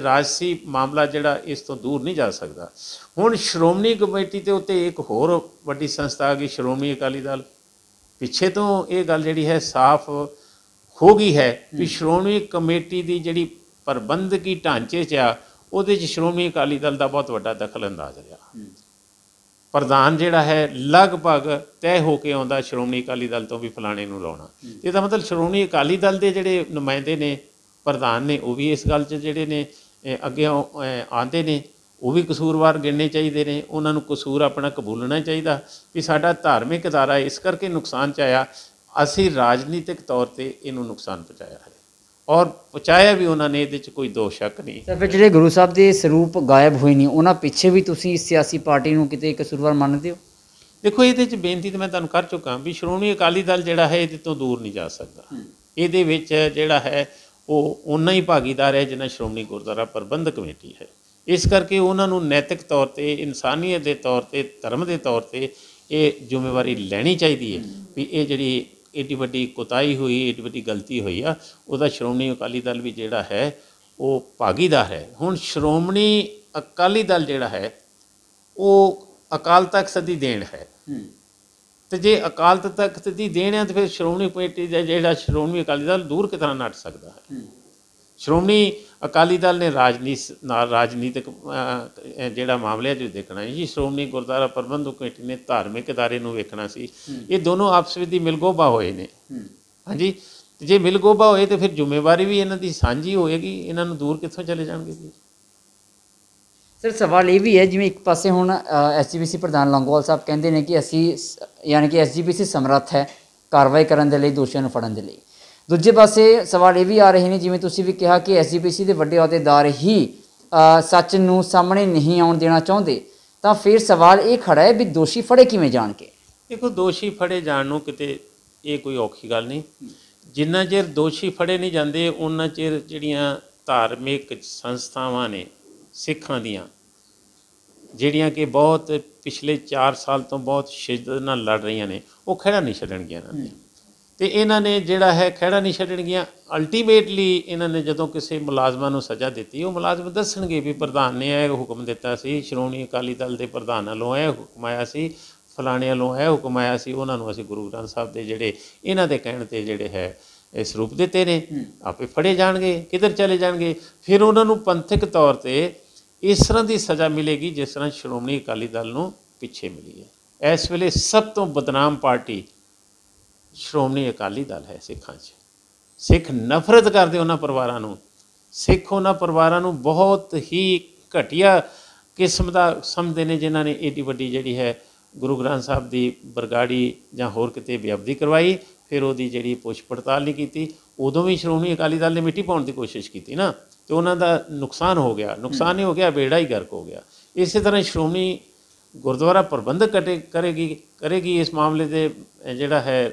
ਰਾਜਸੀ ਮਾਮਲਾ ਜਿਹੜਾ ਇਸ ਤੋਂ ਦੂਰ ਨਹੀਂ ਜਾ ਸਕਦਾ। ਹੁਣ ਸ਼੍ਰੋਮਣੀ ਕਮੇਟੀ ਦੇ ਉੱਤੇ ਇੱਕ ਹੋਰ ਵੱਡੀ ਸੰਸਥਾ ਆ ਗਈ ਸ਼੍ਰੋਮਣੀ ਅਕਾਲੀ ਦਲ। ਪਿੱਛੇ ਤੋਂ ਇਹ ਗੱਲ ਜਿਹੜੀ ਹੈ ਸਾਫ਼ ਹੋ ਗਈ ਹੈ ਵੀ ਸ਼੍ਰੋਮਣੀ ਕਮੇਟੀ ਦੀ ਜਿਹੜੀ ਪ੍ਰਬੰਧਕੀ ਢਾਂਚੇ 'ਚ ਆ ਉਹਦੇ 'ਚ ਸ਼੍ਰੋਮਣੀ ਅਕਾਲੀ ਦਲ ਦਾ ਬਹੁਤ ਵੱਡਾ ਦਖਲ ਅੰਦਾਜ਼ ਰਿਹਾ। ਪ੍ਰਧਾਨ ਜਿਹੜਾ ਹੈ ਲਗਭਗ ਤੈਅ ਹੋ ਕੇ ਆਉਂਦਾ ਸ਼੍ਰੋਮਣੀ ਅਕਾਲੀ ਦਲ ਤੋਂ ਵੀ ਫਲਾਣੇ ਨੂੰ ਲਾਉਣਾ। ਇਹਦਾ ਮਤਲਬ ਸ਼੍ਰੋਮਣੀ ਅਕਾਲੀ ਦਲ ਦੇ ਜਿਹੜੇ ਨੁਮਾਇੰਦੇ ਨੇ, ਪ੍ਰਧਾਨ ਨੇ, ਉਹ ਵੀ ਇਸ ਗੱਲ 'ਚ ਜਿਹੜੇ ਨੇ ਅੱਗੇ ਆਉਂਦੇ ਨੇ। ਉਹ ਵੀ ਕਸੂਰਵਾਰ ਗਿਣਨੇ ਚਾਹੀਦੇ ਨੇ, ਉਹਨਾਂ ਨੂੰ ਕਸੂਰ ਆਪਣਾ ਕਬੂਲਣਾ ਚਾਹੀਦਾ ਵੀ ਸਾਡਾ ਧਾਰਮਿਕ ਅਦਾਰਾ ਇਸ ਕਰਕੇ ਨੁਕਸਾਨ 'ਚ ਆਇਆ, ਅਸੀਂ ਰਾਜਨੀਤਿਕ ਤੌਰ 'ਤੇ ਇਹਨੂੰ ਨੁਕਸਾਨ ਪਹੁੰਚਾਇਆ ਹੈ ਔਰ ਪਹੁੰਚਾਇਆ ਵੀ ਉਹਨਾਂ ਨੇ, ਇਹਦੇ 'ਚ ਕੋਈ ਦੋ ਸ਼ੱਕ ਨਹੀਂ। ਤਾਂ ਫਿਰ ਜਿਹੜੇ ਗੁਰੂ ਸਾਹਿਬ ਦੇ ਸਰੂਪ ਗਾਇਬ ਹੋਏ ਨੇ ਉਹਨਾਂ ਪਿੱਛੇ ਵੀ ਤੁਸੀਂ ਸਿਆਸੀ ਪਾਰਟੀ ਨੂੰ ਕਿਤੇ ਕਸੂਰਵਾਰ ਮੰਨਦੇ ਹੋ? ਦੇਖੋ, ਇਹਦੇ 'ਚ ਬੇਨਤੀ ਤਾਂ ਮੈਂ ਤੁਹਾਨੂੰ ਕਰ ਚੁੱਕਾ ਵੀ ਸ਼੍ਰੋਮਣੀ ਅਕਾਲੀ ਦਲ ਜਿਹੜਾ ਹੈ ਇਹਦੇ ਤੋਂ ਦੂਰ ਨਹੀਂ ਜਾ ਸਕਦਾ। ਇਹਦੇ ਵਿੱਚ ਜਿਹੜਾ ਹੈ ਉਹ ਓਨਾ ਹੀ ਭਾਗੀਦਾਰ ਹੈ ਜਿੰਨਾ ਸ਼੍ਰੋਮਣੀ ਗੁਰਦੁਆਰਾ ਪ੍ਰਬੰਧਕ ਕਮੇਟੀ ਹੈ। ਇਸ ਕਰਕੇ ਉਹਨਾਂ ਨੂੰ ਨੈਤਿਕ ਤੌਰ 'ਤੇ, ਇਨਸਾਨੀਅਤ ਦੇ ਤੌਰ 'ਤੇ, ਧਰਮ ਦੇ ਤੌਰ 'ਤੇ ਇਹ ਜ਼ਿੰਮੇਵਾਰੀ ਲੈਣੀ ਚਾਹੀਦੀ ਹੈ ਵੀ ਇਹ ਜਿਹੜੀ ਏਡੀ ਵੱਡੀ ਕੁਤਾਹੀ ਹੋਈ, ਏਡੀ ਵੱਡੀ ਗਲਤੀ ਹੋਈ ਆ, ਉਹਦਾ ਸ਼੍ਰੋਮਣੀ ਅਕਾਲੀ ਦਲ ਵੀ ਜਿਹੜਾ ਹੈ ਉਹ ਭਾਗੀਦਾਰ ਹੈ। ਹੁਣ ਸ਼੍ਰੋਮਣੀ ਅਕਾਲੀ ਦਲ ਜਿਹੜਾ ਹੈ ਉਹ ਅਕਾਲ ਤਖਤ ਦੀ ਦੇਣ ਹੈ, ਤੇ ਜੇ ਅਕਾਲ ਤਖਤ ਦੀ ਦੇਣ ਹੈ ਤਾਂ ਫਿਰ ਸ਼੍ਰੋਮਣੀ ਕਮੇਟੀ ਦਾ ਜਿਹੜਾ ਸ਼੍ਰੋਮਣੀ ਅਕਾਲੀ ਦਲ ਦੂਰ ਕਿਸ ਤਰ੍ਹਾਂ ਨੱਠ ਸਕਦਾ ਹੈ? ਸ਼੍ਰੋਮਣੀ ਅਕਾਲੀ ਦਲ ਨੇ ਰਾਜਨੀਤਿਕ ਜਿਹੜਾ ਮਾਮਲਿਆਂ 'ਚ ਦੇਖਣਾ ਹੈ ਜੀ। ਸ਼੍ਰੋਮਣੀ ਗੁਰਦੁਆਰਾ ਪ੍ਰਬੰਧਕ ਕਮੇਟੀ ਨੇ ਧਾਰਮਿਕ ਅਦਾਰੇ ਨੂੰ ਵੇਖਣਾ ਸੀ। ਇਹ ਦੋਨੋਂ ਆਪਸ ਵਿੱਚ ਦੀ ਮਿਲਗੋਭਾ ਹੋਏ ਨੇ। ਹਾਂਜੀ, ਜੇ ਮਿਲਗੋਭਾ ਹੋਏ ਤਾਂ ਫਿਰ ਜ਼ਿੰਮੇਵਾਰੀ ਵੀ ਇਹਨਾਂ ਦੀ ਸਾਂਝੀ ਹੋਏਗੀ। ਇਹਨਾਂ ਨੂੰ ਦੂਰ ਕਿੱਥੋਂ ਚਲੇ ਜਾਣਗੇ ਜੀ? ਸਰ, ਸਵਾਲ ਇਹ ਵੀ ਹੈ, ਜਿਵੇਂ ਇੱਕ ਪਾਸੇ ਹੁਣ ਐਸਜੀਪੀਸੀ ਪ੍ਰਧਾਨ ਲੌਂਗੋਵਾਲ ਸਾਹਿਬ ਕਹਿੰਦੇ ਨੇ ਕਿ ਅਸੀਂ ਯਾਨੀ ਕਿ ਐਸਜੀਪੀਸੀ ਸਮਰੱਥ ਹੈ ਕਾਰਵਾਈ ਕਰਨ ਦੇ ਲਈ, ਦੋਸ਼ੀਆਂ ਨੂੰ ਫੜਨ ਦੇ ਲਈ। ਦੂਜੇ ਪਾਸੇ ਸਵਾਲ ਇਹ ਵੀ ਆ ਰਹੇ ਨੇ, ਜਿਵੇਂ ਤੁਸੀਂ ਵੀ ਕਿਹਾ ਕਿ ਐਸਜੀਪੀਸੀ ਦੇ ਵੱਡੇ ਅਹੁਦੇਦਾਰ ਹੀ ਸੱਚ ਨੂੰ ਸਾਹਮਣੇ ਨਹੀਂ ਆਉਣ ਦੇਣਾ ਚਾਹੁੰਦੇ, ਤਾਂ ਫਿਰ ਸਵਾਲ ਇਹ ਖੜਾ ਹੈ ਵੀ ਦੋਸ਼ੀ ਫੜੇ ਕਿਵੇਂ ਜਾਣਗੇ? ਦੇਖੋ, ਦੋਸ਼ੀ ਫੜੇ ਜਾਣ ਨੂੰ ਕਿਤੇ ਇਹ ਕੋਈ ਔਖੀ ਗੱਲ ਨਹੀਂ। ਜਿੰਨਾ ਚਿਰ ਦੋਸ਼ੀ ਫੜੇ ਨਹੀਂ ਜਾਂਦੇ ਉਹਨਾਂ ਚਿਰ ਜਿਹੜੀਆਂ ਧਾਰਮਿਕ ਸੰਸਥਾਵਾਂ ਨੇ ਸਿੱਖਾਂ ਦੀਆਂ, ਜਿਹੜੀਆਂ ਕਿ ਬਹੁਤ ਪਿਛਲੇ 4 ਸਾਲ ਤੋਂ ਬਹੁਤ ਸ਼ਿੱਦਤ ਨਾਲ ਲੜ ਰਹੀਆਂ ਨੇ, ਉਹ ਖਹਿੜਾ ਨਹੀਂ ਛੱਡਣਗੀਆਂ ਇਹਨਾਂ ਨੇ। ਅਤੇ ਇਹਨਾਂ ਨੇ ਜਿਹੜਾ ਹੈ ਖਹਿੜਾ ਨਹੀਂ ਛੱਡਣਗੀਆਂ। ਅਲਟੀਮੇਟਲੀ ਇਹਨਾਂ ਨੇ ਜਦੋਂ ਕਿਸੇ ਮੁਲਾਜ਼ਮਾਂ ਨੂੰ ਸਜ਼ਾ ਦਿੱਤੀ, ਉਹ ਮੁਲਾਜ਼ਮ ਦੱਸਣਗੇ ਵੀ ਪ੍ਰਧਾਨ ਨੇ ਇਹ ਹੁਕਮ ਦਿੱਤਾ ਸੀ, ਸ਼੍ਰੋਮਣੀ ਅਕਾਲੀ ਦਲ ਦੇ ਪ੍ਰਧਾਨ ਵੱਲੋਂ ਇਹ ਹੁਕਮ ਆਇਆ ਸੀ, ਫਲਾਣੇ ਵੱਲੋਂ ਇਹ ਹੁਕਮ ਆਇਆ ਸੀ, ਉਹਨਾਂ ਨੂੰ ਅਸੀਂ ਗੁਰੂ ਗ੍ਰੰਥ ਸਾਹਿਬ ਦੇ ਜਿਹੜੇ ਇਹਨਾਂ ਦੇ ਕਹਿਣ 'ਤੇ ਜਿਹੜੇ ਹੈ ਇਹ ਸਰੂਪ ਦਿੱਤੇ ਨੇ, ਆਪੇ ਫੜੇ ਜਾਣਗੇ, ਕਿੱਧਰ ਚਲੇ ਜਾਣਗੇ। ਫਿਰ ਉਹਨਾਂ ਨੂੰ ਪੰਥਕ ਤੌਰ 'ਤੇ ਇਸ ਤਰ੍ਹਾਂ ਦੀ ਸਜ਼ਾ ਮਿਲੇਗੀ ਜਿਸ ਤਰ੍ਹਾਂ ਸ਼੍ਰੋਮਣੀ ਅਕਾਲੀ ਦਲ ਨੂੰ ਪਿੱਛੇ ਮਿਲੀ ਹੈ। ਇਸ ਵੇਲੇ ਸਭ ਤੋਂ ਬਦਨਾਮ ਪਾਰਟੀ ਸ਼੍ਰੋਮਣੀ ਅਕਾਲੀ ਦਲ ਹੈ ਸਿੱਖਾਂ 'ਚ। ਸਿੱਖ ਨਫ਼ਰਤ ਕਰਦੇ ਉਹਨਾਂ ਪਰਿਵਾਰਾਂ ਨੂੰ। ਸਿੱਖ ਉਹਨਾਂ ਪਰਿਵਾਰਾਂ ਨੂੰ ਬਹੁਤ ਹੀ ਘਟੀਆ ਕਿਸਮ ਦਾ ਸਮਝਦੇ ਨੇ ਜਿਨ੍ਹਾਂ ਨੇ ਏਡੀ ਵੱਡੀ ਜਿਹੜੀ ਹੈ ਗੁਰੂ ਗ੍ਰੰਥ ਸਾਹਿਬ ਦੀ ਬਰਗਾੜੀ ਜਾਂ ਹੋਰ ਕਿਤੇ ਬੇਅਦਬੀ ਕਰਵਾਈ, ਫਿਰ ਉਹਦੀ ਜਿਹੜੀ ਪੁੱਛ ਪੜਤਾਲ ਨਹੀਂ ਕੀਤੀ। ਉਦੋਂ ਵੀ ਸ਼੍ਰੋਮਣੀ ਅਕਾਲੀ ਦਲ ਨੇ ਮਿੱਟੀ ਪਾਉਣ ਦੀ ਕੋਸ਼ਿਸ਼ ਕੀਤੀ ਨਾ, ਅਤੇ ਉਹਨਾਂ ਦਾ ਨੁਕਸਾਨ ਹੋ ਗਿਆ। ਨੁਕਸਾਨ ਹੀ ਹੋ ਗਿਆ, ਬੇੜਾ ਹੀ ਗਰਕ ਹੋ ਗਿਆ। ਇਸੇ ਤਰ੍ਹਾਂ ਸ਼੍ਰੋਮਣੀ ਗੁਰਦੁਆਰਾ ਪ੍ਰਬੰਧਕ ਕਰੇਗੀ ਇਸ ਮਾਮਲੇ ਦੇ ਜਿਹੜਾ ਹੈ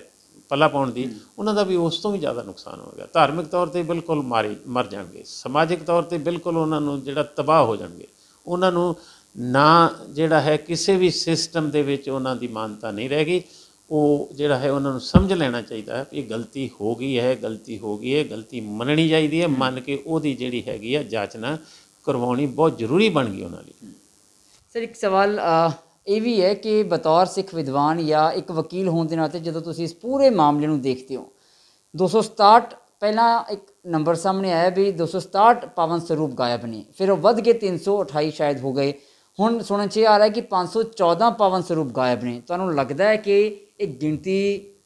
ਪੱਲਾ ਪਾਉਣ ਦੀ, ਉਹਨਾਂ ਦਾ ਵੀ ਉਸ ਤੋਂ ਵੀ ਜ਼ਿਆਦਾ ਨੁਕਸਾਨ ਹੋ ਗਿਆ। ਧਾਰਮਿਕ ਤੌਰ 'ਤੇ ਬਿਲਕੁਲ ਮਰ ਜਾਣਗੇ, ਸਮਾਜਿਕ ਤੌਰ 'ਤੇ ਬਿਲਕੁਲ ਉਹਨਾਂ ਨੂੰ ਜਿਹੜਾ ਤਬਾਹ ਹੋ ਜਾਣਗੇ। ਉਹਨਾਂ ਨੂੰ ਨਾ ਜਿਹੜਾ ਹੈ ਕਿਸੇ ਵੀ ਸਿਸਟਮ ਦੇ ਵਿੱਚ ਉਹਨਾਂ ਦੀ ਮਾਨਤਾ ਨਹੀਂ ਰਹੇਗੀ। ਉਹ ਜਿਹੜਾ ਹੈ ਉਹਨਾਂ ਨੂੰ ਸਮਝ ਲੈਣਾ ਚਾਹੀਦਾ ਹੈ ਵੀ ਗਲਤੀ ਹੋ ਗਈ ਹੈ, ਗਲਤੀ ਹੋ ਗਈ ਹੈ, ਗਲਤੀ ਮੰਨਣੀ ਚਾਹੀਦੀ ਹੈ। ਮੰਨ ਕੇ ਉਹਦੀ ਜਿਹੜੀ ਹੈਗੀ ਆ ਜਾਚਨਾ ਕਰਵਾਉਣੀ ਬਹੁਤ ਜ਼ਰੂਰੀ ਬਣ ਗਈ ਉਹਨਾਂ ਲਈ। ਸਰ, ਇੱਕ ਸਵਾਲ ਇਹ ਵੀ ਹੈ ਕਿ ਬਤੌਰ ਸਿੱਖ ਵਿਦਵਾਨ ਜਾਂ ਇੱਕ ਵਕੀਲ ਹੋਣ ਦੇ ਨਾਤੇ ਜਦੋਂ ਤੁਸੀਂ ਇਸ ਪੂਰੇ ਮਾਮਲੇ ਨੂੰ ਦੇਖਦੇ ਹੋ, 267 ਪਹਿਲਾਂ ਇੱਕ ਨੰਬਰ ਸਾਹਮਣੇ ਆਇਆ ਵੀ 267 ਪਾਵਨ ਸਰੂਪ ਗਾਇਬ ਨੇ, ਫਿਰ ਉਹ ਵੱਧ ਕੇ 328 ਸ਼ਾਇਦ ਹੋ ਗਏ। ਹੁਣ ਸੁਣਨ 'ਚ ਆ ਰਿਹਾ ਕਿ 514 ਪਾਵਨ ਸਰੂਪ ਗਾਇਬ ਨੇ। ਤੁਹਾਨੂੰ ਲੱਗਦਾ ਹੈ ਕਿ ਇਹ ਗਿਣਤੀ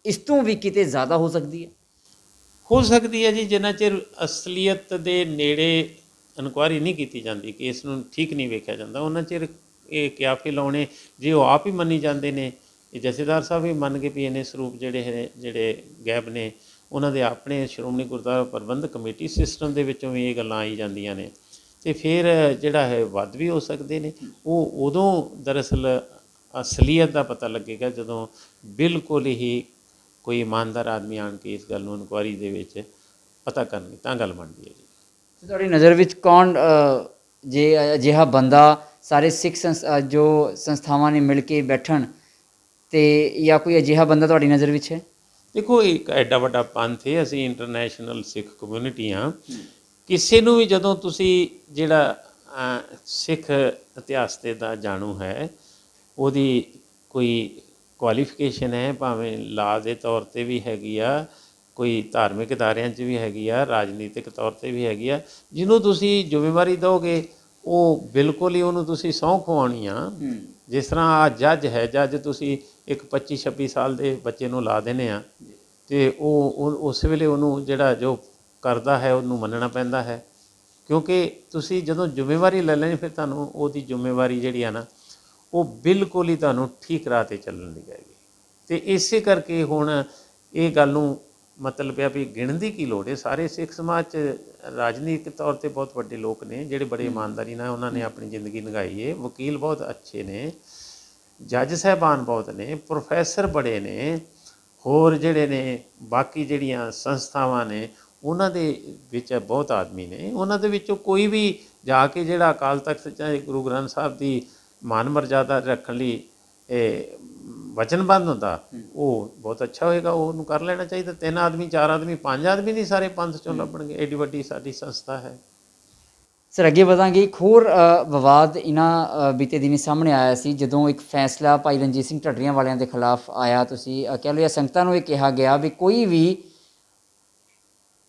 ਇਸ ਤੋਂ ਵੀ ਕਿਤੇ ਜ਼ਿਆਦਾ ਹੋ ਸਕਦੀ ਹੈ? ਹੋ ਸਕਦੀ ਹੈ ਜੀ, ਜਿੰਨਾ ਚਿਰ ਅਸਲੀਅਤ ਦੇ ਨੇੜੇ ਇਨਕੁਆਇਰੀ ਨਹੀਂ ਕੀਤੀ ਜਾਂਦੀ, ਕੇਸ ਨੂੰ ਠੀਕ ਨਹੀਂ ਵੇਖਿਆ ਜਾਂਦਾ, ਉਹਨਾਂ ਚਿਰ ਇਹ ਕਿਆਫੇ ਲਾਉਣੇ। ਜੇ ਉਹ ਆਪ ਹੀ ਮੰਨੀ ਜਾਂਦੇ ਨੇ, ਇਹ ਜਥੇਦਾਰ ਸਾਹਿਬ ਵੀ ਮੰਨ ਕੇ ਵੀ ਇਹਨੇ ਸਰੂਪ ਜਿਹੜੇ ਗਾਇਬ ਨੇ, ਉਹਨਾਂ ਦੇ ਆਪਣੇ ਸ਼੍ਰੋਮਣੀ ਗੁਰਦੁਆਰਾ ਪ੍ਰਬੰਧਕ ਕਮੇਟੀ ਸਿਸਟਮ ਦੇ ਵਿੱਚੋਂ ਵੀ ਇਹ ਗੱਲਾਂ ਆਈ ਜਾਂਦੀਆਂ ਨੇ, ਅਤੇ ਫਿਰ ਜਿਹੜਾ ਹੈ ਵੱਧ ਵੀ ਹੋ ਸਕਦੇ ਨੇ। ਉਹ ਉਦੋਂ ਦਰਅਸਲ ਅਸਲੀਅਤ ਦਾ ਪਤਾ ਲੱਗੇਗਾ ਜਦੋਂ ਬਿਲਕੁਲ ਹੀ ਕੋਈ ਇਮਾਨਦਾਰ ਆਦਮੀ ਆਣ ਕੇ ਇਸ ਗੱਲ ਨੂੰ ਇਨਕੁਆਇਰੀ ਦੇ ਵਿੱਚ ਪਤਾ ਕਰਨਗੇ, ਤਾਂ ਗੱਲ ਬਣਦੀ ਹੈ ਜੀ। ਤੁਹਾਡੀ ਨਜ਼ਰ ਵਿੱਚ ਕੌਣ ਜੇ ਅਜਿਹਾ ਬੰਦਾ ਸਾਰੇ ਸਿੱਖ ਜੋ ਸੰਸਥਾਵਾਂ ਨੇ ਮਿਲ ਕੇ ਬੈਠਣ, ਅਤੇ ਜਾਂ ਕੋਈ ਅਜਿਹਾ ਬੰਦਾ ਤੁਹਾਡੀ ਨਜ਼ਰ ਵਿੱਚ ਹੈ? ਦੇਖੋ, ਇੱਕ ਐਡਾ ਵੱਡਾ ਪੰਥ ਹੈ, ਅਸੀਂ ਇੰਟਰਨੈਸ਼ਨਲ ਸਿੱਖ ਕਮਿਊਨਿਟੀ ਹਾਂ। ਕਿਸੇ ਨੂੰ ਵੀ ਜਦੋਂ ਤੁਸੀਂ ਜਿਹੜਾ ਸਿੱਖ ਇਤਿਹਾਸ ਦੇ ਦਾ ਜਾਣੂ ਹੈ, ਉਹਦੀ ਕੋਈ ਕੁਆਲੀਫਿਕੇਸ਼ਨ ਹੈ, ਭਾਵੇਂ ਲਾ ਦੇ ਤੌਰ 'ਤੇ ਵੀ ਹੈਗੀ ਆ, ਕੋਈ ਧਾਰਮਿਕ ਅਦਾਰਿਆਂ 'ਚ ਵੀ ਹੈਗੀ ਆ, ਰਾਜਨੀਤਿਕ ਤੌਰ 'ਤੇ ਵੀ ਹੈਗੀ ਆ। ਜਿਹਨੂੰ ਤੁਸੀਂ ਜ਼ਿੰਮੇਵਾਰੀ ਦਿਓਗੇ ਉਹ ਬਿਲਕੁਲ ਹੀ ਉਹਨੂੰ ਤੁਸੀਂ ਸਹੁੰ ਖਵਾਉਣੀ ਆ। ਜਿਸ ਤਰ੍ਹਾਂ ਆ ਜੱਜ ਹੈ, ਜੱਜ ਤੁਸੀਂ ਇੱਕ 25-26 ਸਾਲ ਦੇ ਬੱਚੇ ਨੂੰ ਲਾ ਦਿੰਦੇ ਆ ਅਤੇ ਉਹ ਉਸ ਵੇਲੇ ਉਹਨੂੰ ਜਿਹੜਾ ਜੋ ਕਰਦਾ ਹੈ ਉਹਨੂੰ ਮੰਨਣਾ ਪੈਂਦਾ ਹੈ, ਕਿਉਂਕਿ ਤੁਸੀਂ ਜਦੋਂ ਜ਼ਿੰਮੇਵਾਰੀ ਲੈ ਲੈਣੀ ਫਿਰ ਤੁਹਾਨੂੰ ਉਹਦੀ ਜ਼ਿੰਮੇਵਾਰੀ ਜਿਹੜੀ ਆ ਨਾ ਉਹ ਬਿਲਕੁਲ ਹੀ ਤੁਹਾਨੂੰ ਠੀਕ ਰਾਹ 'ਤੇ ਚੱਲਣ ਦੀ ਹੈਗੀ। ਅਤੇ ਇਸੇ ਕਰਕੇ ਹੁਣ ਇਹ ਗੱਲ ਨੂੰ ਮਤਲਬ ਆ ਵੀ ਗਿਣਨ ਦੀ ਕੀ ਲੋੜ ਹੈ। ਸਾਰੇ ਸਿੱਖ ਸਮਾਜ 'ਚ ਰਾਜਨੀਤਿਕ ਤੌਰ 'ਤੇ ਬਹੁਤ ਵੱਡੇ ਲੋਕ ਨੇ ਜਿਹੜੇ ਬੜੇ ਇਮਾਨਦਾਰੀ ਨਾਲ ਉਹਨਾਂ ਨੇ ਆਪਣੀ ਜ਼ਿੰਦਗੀ ਲੰਘਾਈ ਹੈ। ਵਕੀਲ ਬਹੁਤ ਅੱਛੇ ਨੇ, ਜੱਜ ਸਾਹਿਬਾਨ ਬਹੁਤ ਨੇ, ਪ੍ਰੋਫੈਸਰ ਬੜੇ ਨੇ, ਹੋਰ ਜਿਹੜੇ ਨੇ ਬਾਕੀ ਜਿਹੜੀਆਂ ਸੰਸਥਾਵਾਂ ਨੇ ਉਹਨਾਂ ਦੇ ਵਿੱਚ ਬਹੁਤ ਆਦਮੀ ਨੇ। ਉਹਨਾਂ ਦੇ ਵਿੱਚੋਂ ਕੋਈ ਵੀ ਜਾ ਕੇ ਜਿਹੜਾ ਅਕਾਲ ਤਖਤ ਚਾਹੇ ਗੁਰੂ ਗ੍ਰੰਥ ਸਾਹਿਬ ਦੀ ਮਾਨ ਮਰਜ਼ਾਦਾ ਰੱਖਣ ਲਈ ਵਚਨਬੱਧ ਹੁੰਦਾ ਉਹ ਬਹੁਤ ਅੱਛਾ ਹੋਏਗਾ, ਉਹਨੂੰ ਕਰ ਲੈਣਾ ਚਾਹੀਦਾ। 3 ਆਦਮੀ 4 ਆਦਮੀ 5 ਆਦਮੀ ਨਹੀਂ ਸਾਰੇ ਪੰਥ 'ਚੋਂ ਲੱਭਣਗੇ, ਐਡੀ ਵੱਡੀ ਸਾਡੀ ਸੰਸਥਾ ਹੈ। ਸਰ ਅੱਗੇ ਵਧਾਂਗੇ। ਇੱਕ ਹੋਰ ਵਿਵਾਦ ਇਹਨਾਂ ਬੀਤੇ ਦਿਨੀ ਸਾਹਮਣੇ ਆਇਆ ਸੀ ਜਦੋਂ ਇੱਕ ਫੈਸਲਾ ਭਾਈ ਰਣਜੀਤ ਸਿੰਘ ਢੱਡਰੀਆਂ ਵਾਲਿਆਂ ਦੇ ਖਿਲਾਫ ਆਇਆ। ਤੁਸੀਂ ਕਹਿ ਲਓ ਜਾਂ ਸੰਗਤਾਂ ਨੂੰ ਇਹ ਕਿਹਾ ਗਿਆ ਵੀ ਕੋਈ ਵੀ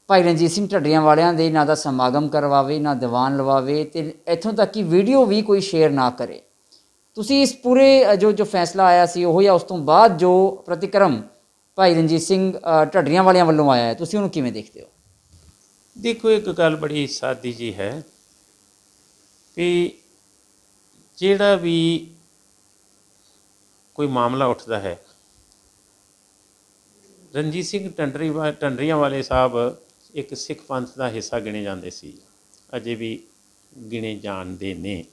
ਭਾਈ ਰਣਜੀਤ ਸਿੰਘ ਢੱਡਰੀਆਂ ਵਾਲਿਆਂ ਦੇ ਨਾ ਦਾ ਸਮਾਗਮ ਕਰਵਾਵੇ, ਨਾ ਦੀਵਾਨ ਲਵਾਵੇ, ਅਤੇ ਇੱਥੋਂ ਤੱਕ ਕਿ ਵੀਡੀਓ ਵੀ ਕੋਈ ਸ਼ੇਅਰ ਨਾ ਕਰੇ। ਤੁਸੀਂ ਇਸ ਪੂਰੇ ਜੋ ਫੈਸਲਾ ਆਇਆ ਸੀ ਉਹ ਜਾਂ ਉਸ ਤੋਂ ਬਾਅਦ ਜੋ ਪ੍ਰਤੀਕਰਮ ਭਾਈ ਰਣਜੀਤ ਸਿੰਘ ਢੱਡਰੀਆਂ ਵਾਲਿਆਂ ਵੱਲੋਂ ਆਇਆ ਹੈ, ਤੁਸੀਂ ਉਹਨੂੰ ਕਿਵੇਂ ਦੇਖਦੇ ਹੋ? ਦੇਖੋ, ਇੱਕ ਗੱਲ ਬੜੀ ਸਾਦੀ ਜੀ ਹੈ ਵੀ ਜਿਹੜਾ ਵੀ ਕੋਈ ਮਾਮਲਾ ਉੱਠਦਾ ਹੈ, ਰਣਜੀਤ ਸਿੰਘ ਢੱਡਰੀਆਂ ਵਾਲੇ ਸਾਹਿਬ ਇੱਕ ਸਿੱਖ ਪੰਥ ਦਾ ਹਿੱਸਾ ਗਿਣੇ ਜਾਂਦੇ ਸੀ, ਅਜੇ ਵੀ ਗਿਣੇ ਜਾਣਦੇ ਨੇ।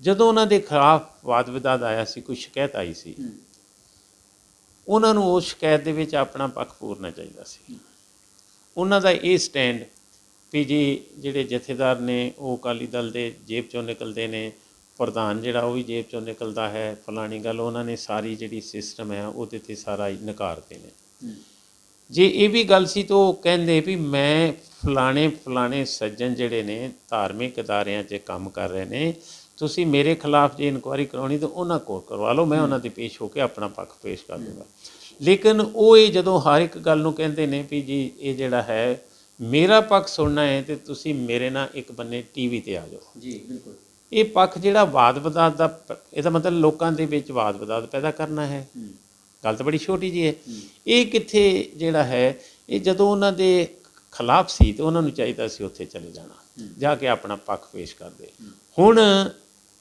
ਜਦੋਂ ਉਹਨਾਂ ਦੇ ਖਿਲਾਫ ਵਾਦ ਵਿਵਾਦ ਆਇਆ ਸੀ, ਕੋਈ ਸ਼ਿਕਾਇਤ ਆਈ ਸੀ, ਉਹਨਾਂ ਨੂੰ ਉਸ ਸ਼ਿਕਾਇਤ ਦੇ ਵਿੱਚ ਆਪਣਾ ਪੱਖ ਪੂਰਨਾ ਚਾਹੀਦਾ ਸੀ। ਉਹਨਾਂ ਦਾ ਇਹ ਸਟੈਂਡ ਵੀ ਜੀ ਜਿਹੜੇ ਜਥੇਦਾਰ ਨੇ ਉਹ ਅਕਾਲੀ ਦਲ ਦੇ ਜੇਬ 'ਚੋਂ ਨਿਕਲਦੇ ਨੇ, ਪ੍ਰਧਾਨ ਜਿਹੜਾ ਉਹ ਵੀ ਜੇਬ 'ਚੋਂ ਨਿਕਲਦਾ ਹੈ, ਫਲਾਣੀ ਗੱਲ, ਉਹਨਾਂ ਨੇ ਸਾਰੀ ਜਿਹੜੀ ਸਿਸਟਮ ਹੈ ਉਹਦੇ 'ਤੇ ਸਾਰਾ ਨਕਾਰਦੇ ਨੇ। ਜੇ ਇਹ ਵੀ ਗੱਲ ਸੀ ਤਾਂ ਉਹ ਕਹਿੰਦੇ ਵੀ ਮੈਂ ਫਲਾਣੇ ਸੱਜਣ ਜਿਹੜੇ ਨੇ ਧਾਰਮਿਕ ਅਦਾਰਿਆਂ 'ਚ ਕੰਮ ਕਰ ਰਹੇ ਨੇ, ਤੁਸੀਂ ਮੇਰੇ ਖਿਲਾਫ ਜੇ ਇਨਕੁਆਇਰੀ ਕਰਾਉਣੀ ਤਾਂ ਉਹਨਾਂ ਕੋਲ ਕਰਵਾ ਲਓ, ਮੈਂ ਉਹਨਾਂ 'ਤੇ ਪੇਸ਼ ਹੋ ਕੇ ਆਪਣਾ ਪੱਖ ਪੇਸ਼ ਕਰ ਦੂੰਗਾ। ਲੇਕਿਨ ਉਹ ਇਹ ਜਦੋਂ ਹਰ ਇੱਕ ਗੱਲ ਨੂੰ ਕਹਿੰਦੇ ਨੇ ਵੀ ਜੀ ਇਹ ਜਿਹੜਾ ਹੈ ਮੇਰਾ ਪੱਖ ਸੁਣਨਾ ਹੈ ਅਤੇ ਤੁਸੀਂ ਮੇਰੇ ਨਾਲ ਇੱਕ ਬੰਨੇ TV 'ਤੇ ਆ ਜਾਓ। ਜੀ ਬਿਲਕੁਲ। ਇਹ ਪੱਖ ਜਿਹੜਾ ਵਾਦ ਵਿਵਾਦ ਦਾ, ਇਹਦਾ ਮਤਲਬ ਲੋਕਾਂ ਦੇ ਵਿੱਚ ਵਾਦ ਵਿਵਾਦ ਪੈਦਾ ਕਰਨਾ ਹੈ। ਗੱਲ ਤਾਂ ਬੜੀ ਛੋਟੀ ਜਿਹੀ ਹੈ। ਇਹ ਕਿੱਥੇ ਜਿਹੜਾ ਹੈ, ਇਹ ਜਦੋਂ ਉਹਨਾਂ ਦੇ ਖਿਲਾਫ ਸੀ ਤਾਂ ਉਹਨਾਂ ਨੂੰ ਚਾਹੀਦਾ ਸੀ ਉੱਥੇ ਚਲੇ ਜਾਣਾ, ਜਾ ਕੇ ਆਪਣਾ ਪੱਖ ਪੇਸ਼ ਕਰਦੇ। ਹੁਣ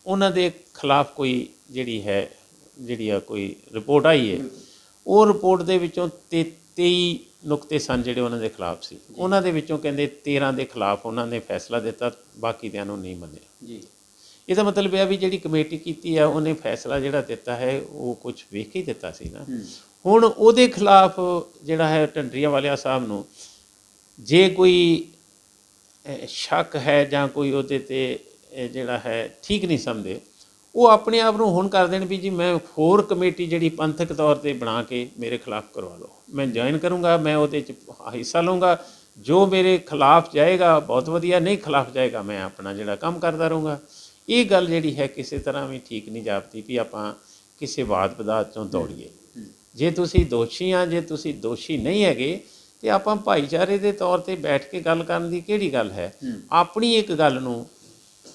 ਉਹਨਾਂ ਦੇ ਖਿਲਾਫ ਕੋਈ ਜਿਹੜੀ ਆ ਕੋਈ ਰਿਪੋਰਟ ਆਈ ਹੈ, ਉਹ ਰਿਪੋਰਟ ਦੇ ਵਿੱਚੋਂ 23 ਨੁਕਤੇ ਸਨ ਜਿਹੜੇ ਉਹਨਾਂ ਦੇ ਖਿਲਾਫ ਸੀ। ਉਹਨਾਂ ਦੇ ਵਿੱਚੋਂ ਕਹਿੰਦੇ 13 ਦੇ ਖਿਲਾਫ ਉਹਨਾਂ ਨੇ ਫੈਸਲਾ ਦਿੱਤਾ, ਬਾਕੀ ਦਿਆਂ ਨੂੰ ਨਹੀਂ ਮੰਨਿਆ ਜੀ। ਇਹਦਾ ਮਤਲਬ ਇਹ ਵੀ ਜਿਹੜੀ ਕਮੇਟੀ ਕੀਤੀ ਆ ਉਹਨੇ ਫੈਸਲਾ ਜਿਹੜਾ ਦਿੱਤਾ ਹੈ ਉਹ ਕੁਝ ਵੇਖ ਕੇ ਹੀ ਦਿੱਤਾ ਸੀ ਨਾ। ਹੁਣ ਉਹਦੇ ਖਿਲਾਫ ਜਿਹੜਾ ਹੈ ਢੱਡਰੀਆਂ ਵਾਲਿਆਂ ਸਾਹਿਬ ਨੂੰ ਜੇ ਕੋਈ ਸ਼ੱਕ ਹੈ ਜਾਂ ਕੋਈ ਉਹਦੇ 'ਤੇ ਜਿਹੜਾ ਹੈ ਠੀਕ ਨਹੀਂ ਸਮਝਦੇ, ਉਹ ਆਪਣੇ ਆਪ ਨੂੰ ਹੁਣ ਕਰ ਦੇਣ ਵੀ ਜੀ ਮੈਂ ਹੋਰ ਕਮੇਟੀ ਜਿਹੜੀ ਪੰਥਕ ਤੌਰ 'ਤੇ ਬਣਾ ਕੇ ਮੇਰੇ ਖਿਲਾਫ ਕਰਵਾ ਲਓ, ਮੈਂ ਜੁਆਇਨ ਕਰੂੰਗਾ, ਮੈਂ ਉਹਦੇ 'ਚ ਹਿੱਸਾ ਲਊਂਗਾ, ਜੋ ਮੇਰੇ ਖਿਲਾਫ ਜਾਏਗਾ ਬਹੁਤ ਵਧੀਆ, ਨਹੀਂ ਖਿਲਾਫ ਜਾਏਗਾ ਮੈਂ ਆਪਣਾ ਜਿਹੜਾ ਕੰਮ ਕਰਦਾ ਰਹੂੰਗਾ। ਇਹ ਗੱਲ ਜਿਹੜੀ ਹੈ ਕਿਸੇ ਤਰ੍ਹਾਂ ਵੀ ਠੀਕ ਨਹੀਂ ਜਾਪਦੀ ਵੀ ਆਪਾਂ ਕਿਸੇ ਵਾਦ ਵਿਵਾਦ 'ਚੋਂ ਦੌੜੀਏ। ਜੇ ਤੁਸੀਂ ਦੋਸ਼ੀ ਆ, ਜੇ ਤੁਸੀਂ ਦੋਸ਼ੀ ਨਹੀਂ ਹੈਗੇ ਤੇ ਆਪਾਂ ਭਾਈਚਾਰੇ ਦੇ ਤੌਰ 'ਤੇ ਬੈਠ ਕੇ ਗੱਲ ਕਰਨ ਦੀ ਕਿਹੜੀ ਗੱਲ ਹੈ? ਆਪਣੀ ਇੱਕ ਗੱਲ ਨੂੰ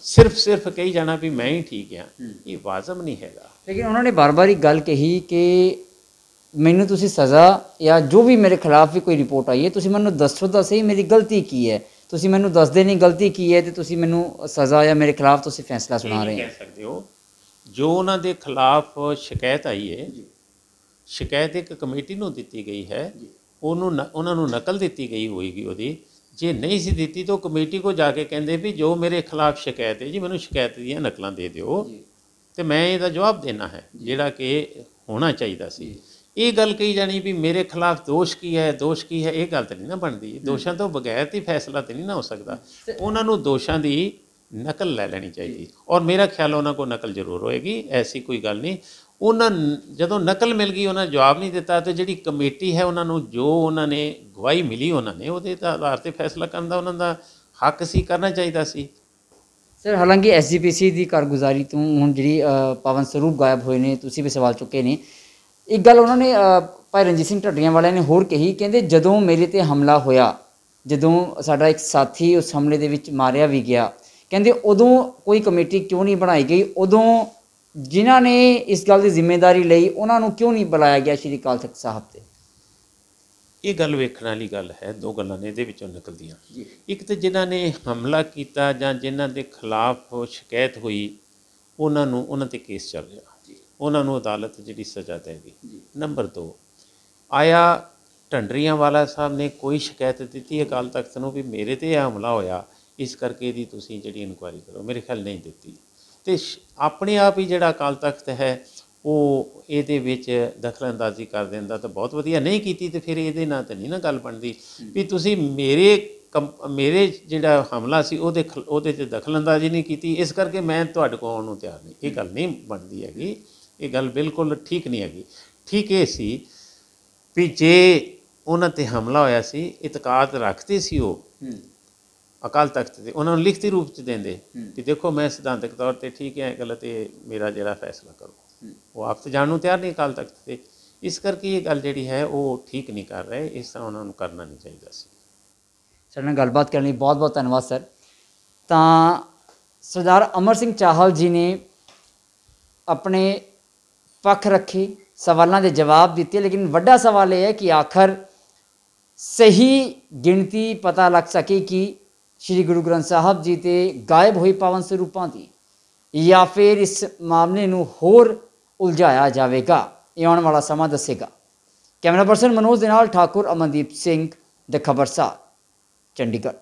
ਸਿਰਫ ਕਹੀ ਜਾਣਾ ਵੀ ਮੈਂ ਹੀ ਠੀਕ ਹਾਂ, ਇਹ ਵਾਜਬ ਨਹੀਂ ਹੈਗਾ। ਲੇਕਿਨ ਉਹਨਾਂ ਨੇ ਬਾਰ-ਬਾਰ ਇੱਕ ਗੱਲ ਕਹੀ ਕਿ ਮੈਨੂੰ ਤੁਸੀਂ ਸਜ਼ਾ ਜਾਂ ਜੋ ਵੀ ਮੇਰੇ ਖਿਲਾਫ ਵੀ ਕੋਈ ਰਿਪੋਰਟ ਆਈ ਹੈ ਤੁਸੀਂ ਮੈਨੂੰ ਦੱਸੋ ਤਾਂ ਸਹੀ ਮੇਰੀ ਗਲਤੀ ਕੀ ਹੈ। ਤੁਸੀਂ ਮੈਨੂੰ ਦੱਸਦੇ ਨਹੀਂ ਗਲਤੀ ਕੀ ਹੈ ਤੇ ਤੁਸੀਂ ਮੈਨੂੰ ਸਜ਼ਾ ਜਾਂ ਮੇਰੇ ਖਿਲਾਫ ਤੁਸੀਂ ਫੈਸਲਾ ਸੁਣਾ ਰਹੇ ਹੋ। ਕਹਿ ਸਕਦੇ ਹੋ ਜੋ ਉਹਨਾਂ ਦੇ ਖਿਲਾਫ ਸ਼ਿਕਾਇਤ ਆਈ ਹੈ, ਸ਼ਿਕਾਇਤ ਇੱਕ ਕਮੇਟੀ ਨੂੰ ਦਿੱਤੀ ਗਈ ਹੈ, ਉਹਨਾਂ ਨੂੰ ਨਕਲ ਦਿੱਤੀ ਗਈ ਹੋਏਗੀ ਉਹਦੀ। ਜੇ ਨਹੀਂ ਸੀ ਦਿੱਤੀ ਤਾਂ ਕਮੇਟੀ ਕੋ ਜਾ ਕੇ ਕਹਿੰਦੇ ਵੀ ਜੋ ਮੇਰੇ ਖਿਲਾਫ ਸ਼ਿਕਾਇਤ ਹੈ ਜੀ ਮੈਨੂੰ ਸ਼ਿਕਾਇਤ ਦੀਆਂ ਨਕਲਾਂ ਦੇ ਦਿਓ ਤੇ ਮੈਂ ਇਹਦਾ ਜਵਾਬ ਦੇਣਾ ਹੈ ਜਿਹੜਾ ਕਿ ਹੋਣਾ ਚਾਹੀਦਾ ਸੀ। ਇਹ ਗੱਲ ਕਹੀ ਜਾਣੀ ਵੀ ਮੇਰੇ ਖਿਲਾਫ ਦੋਸ਼ ਕੀ ਹੈ, ਇਹ ਗੱਲ ਤਾਂ ਨਹੀਂ ਨਾ ਬਣਦੀ। ਦੋਸ਼ਾਂ ਤੋਂ ਬਗੈਰ ਤਾਂ ਫੈਸਲਾ ਤਾਂ ਨਹੀਂ ਨਾ ਹੋ ਸਕਦਾ। ਉਹਨਾਂ ਨੂੰ ਦੋਸ਼ਾਂ ਦੀ ਨਕਲ ਲੈ ਲੈਣੀ ਚਾਹੀਦੀ ਔਰ ਮੇਰਾ ਖਿਆਲ ਉਹਨਾਂ ਕੋਲ ਨਕਲ ਜ਼ਰੂਰ ਹੋਏਗੀ, ਐਸੀ ਕੋਈ ਗੱਲ ਨਹੀਂ। ਉਹਨਾਂ ਜਦੋਂ ਨਕਲ ਮਿਲ ਗਈ ਉਹਨਾਂ ਜਵਾਬ ਨਹੀਂ ਦਿੱਤਾ ਤੇ ਜਿਹੜੀ ਕਮੇਟੀ ਹੈ ਉਹਨਾਂ ਨੂੰ ਜੋ ਉਹਨਾਂ ਨੇ ਗਵਾਹੀ ਮਿਲੀ ਉਹਨਾਂ ਨੇ ਉਹਦੇ ਆਧਾਰ 'ਤੇ ਫੈਸਲਾ ਕਰਨ ਦਾ ਉਹਨਾਂ ਦਾ ਹੱਕ ਸੀ, ਕਰਨਾ ਚਾਹੀਦਾ ਸੀ। ਸਰ ਹਾਲਾਂਕਿ SGPC ਦੀ ਕਾਰਗੁਜ਼ਾਰੀ ਤੋਂ ਹੁਣ ਜਿਹੜੀ ਪਵਨ ਸਰੂਪ ਗਾਇਬ ਹੋਏ ਨੇ, ਤੁਸੀਂ ਵੀ ਸਵਾਲ ਚੁੱਕੇ ਨੇ, ਇੱਕ ਗੱਲ ਉਹਨਾਂ ਨੇ ਭਾਈ ਰਣਜੀਤ ਸਿੰਘ ਢੱਡੀਆਂ ਵਾਲਿਆਂ ਨੇ ਹੋਰ ਕਹੀ, ਕਹਿੰਦੇ ਜਦੋਂ ਮੇਰੇ ਤੇ ਹਮਲਾ ਹੋਇਆ, ਜਦੋਂ ਸਾਡਾ ਇੱਕ ਸਾਥੀ ਉਸ ਹਮਲੇ ਦੇ ਵਿੱਚ ਮਾਰਿਆ ਵੀ ਗਿਆ, ਕਹਿੰਦੇ ਉਦੋਂ ਕੋਈ ਕਮੇਟੀ ਕਿਉਂ ਨਹੀਂ ਬਣਾਈ ਗਈ, ਉਦੋਂ ਜਿਨ੍ਹਾਂ ਨੇ ਇਸ ਗੱਲ ਦੀ ਜ਼ਿੰਮੇਵਾਰੀ ਲਈ ਉਹਨਾਂ ਨੂੰ ਕਿਉਂ ਨਹੀਂ ਬੁਲਾਇਆ ਗਿਆ ਸ਼੍ਰੀ ਅਕਾਲ ਤਖਤ ਸਾਹਿਬ ਤੇ? ਇਹ ਗੱਲ ਵੇਖਣ ਵਾਲੀ ਗੱਲ ਹੈ। ਦੋ ਗੱਲਾਂ ਨੇ ਇਹਦੇ ਵਿੱਚੋਂ ਨਿਕਲਦੀਆਂ। ਇੱਕ ਤਾਂ ਜਿਨ੍ਹਾਂ ਨੇ ਹਮਲਾ ਕੀਤਾ ਜਾਂ ਜਿਨ੍ਹਾਂ ਦੇ ਖਿਲਾਫ ਸ਼ਿਕਾਇਤ ਹੋਈ, ਉਹਨਾਂ ਤੇ ਕੇਸ ਚੱਲ ਰਿਹਾ, ਉਹਨਾਂ ਨੂੰ ਅਦਾਲਤ ਜਿਹੜੀ ਸਜ਼ਾ ਦੇਗੀ। ਨੰਬਰ 2, ਆਇਆ ਢੰਡਰੀਆਂ ਵਾਲਾ ਸਾਹਿਬ ਨੇ ਕੋਈ ਸ਼ਿਕਾਇਤ ਦਿੱਤੀ ਅਕਾਲ ਤਖਤ ਨੂੰ ਵੀ ਮੇਰੇ ਤੇ ਇਹ ਹਮਲਾ ਹੋਇਆ, ਇਸ ਕਰਕੇ ਇਹਦੀ ਤੁਸੀਂ ਜਿਹੜੀ ਇਨਕੁਆਇਰੀ ਕਰੋ? ਮੇਰੇ ਖਿਆਲ ਨਹੀਂ ਦਿੱਤੀ। ਤੇ ਆਪਣੇ ਆਪ ਹੀ ਜਿਹੜਾ ਅਕਾਲ ਤਖਤ ਹੈ ਉਹ ਇਹਦੇ ਵਿੱਚ ਦਖਲਅੰਦਾਜ਼ੀ ਕਰ ਦਿੰਦਾ ਤਾਂ ਬਹੁਤ ਵਧੀਆ। ਨਹੀਂ ਕੀਤੀ ਤੇ ਫਿਰ ਇਹਦੇ ਨਾਲ ਤਾਂ ਨਹੀਂ ਨਾ ਗੱਲ ਬਣਦੀ ਵੀ ਤੁਸੀਂ ਮੇਰੇ ਜਿਹੜਾ ਹਮਲਾ ਸੀ ਉਹਦੇ 'ਚ ਦਖਲਅੰਦਾਜ਼ੀ ਨਹੀਂ ਕੀਤੀ, ਇਸ ਕਰਕੇ ਮੈਂ ਤੁਹਾਡੇ ਕੋਲ ਆਉਣ ਨੂੰ ਤਿਆਰ ਨਹੀਂ। ਇਹ ਗੱਲ ਨਹੀਂ ਬਣਦੀ ਹੈਗੀ, ਇਹ ਗੱਲ ਬਿਲਕੁਲ ਠੀਕ ਨਹੀਂ ਹੈਗੀ। ਠੀਕ ਇਹ ਸੀ ਵੀ ਜੇ ਉਹਨਾਂ 'ਤੇ ਹਮਲਾ ਹੋਇਆ ਸੀ, ਇਤਕਾਦ ਰੱਖਦੇ ਸੀ ਉਹ ਅਕਾਲ ਤਖਤ 'ਤੇ, ਉਹਨਾਂ ਨੂੰ ਲਿਖਤੀ ਰੂਪ 'ਚ ਦਿੰਦੇ ਕਿ ਦੇਖੋ ਮੈਂ ਸਿਧਾਂਤਕ ਤੌਰ 'ਤੇ ਠੀਕ ਹੈ, ਗਲਤ ਹੈ, ਮੇਰਾ ਜਿਹੜਾ ਫੈਸਲਾ ਕਰੋ। ਉਹ ਆਪ ਤਾਂ ਜਾਣ ਨੂੰ ਤਿਆਰ ਨਹੀਂ ਅਕਾਲ ਤਖਤ 'ਤੇ, ਇਸ ਕਰਕੇ ਇਹ ਗੱਲ ਜਿਹੜੀ ਹੈ ਉਹ ਠੀਕ ਨਹੀਂ ਕਰ ਰਹੇ। ਇਸ ਤਰ੍ਹਾਂ ਉਹਨਾਂ ਨੂੰ ਕਰਨਾ ਨਹੀਂ ਚਾਹੀਦਾ ਸੀ। ਸਾਡੇ ਨਾਲ ਗੱਲਬਾਤ ਕਰਨ ਲਈ ਬਹੁਤ ਬਹੁਤ ਧੰਨਵਾਦ ਸਰ। ਤਾਂ ਸਰਦਾਰ ਅਮਰ ਸਿੰਘ ਚਾਹਲ ਜੀ ਨੇ ਆਪਣੇ ਪੱਖ ਰੱਖੇ, ਸਵਾਲਾਂ ਦੇ ਜਵਾਬ ਦਿੱਤੇ, ਲੇਕਿਨ ਵੱਡਾ ਸਵਾਲ ਇਹ ਹੈ ਕਿ ਆਖਰ ਸਹੀ ਗਿਣਤੀ ਪਤਾ ਲੱਗ ਸਕੇ ਕਿ ਸ਼੍ਰੀ ਗੁਰੂ ਗ੍ਰੰਥ ਸਾਹਿਬ ਜੀ ਤੇ ਗਾਇਬ ਹੋਏ ਪਾਵਨ ਸਰੂਪਾਂ ਦੀ, ਜਾਂ ਫਿਰ ਇਸ ਮਾਮਲੇ ਨੂੰ ਹੋਰ ਉਲਝਾਇਆ ਜਾਵੇਗਾ। ਇਹ ਆਉਣ ਵਾਲਾ ਸਮਾਂ ਦੱਸੇਗਾ। ਕੈਮਰਾ ਪਰਸਨ ਮਨੋਜ ਦੇ ਨਾਲ ਠਾਕੁਰ ਅਮਨਦੀਪ ਸਿੰਘ, ਦ ਖਬਰਸਾਰ, ਚੰਡੀਗੜ੍ਹ।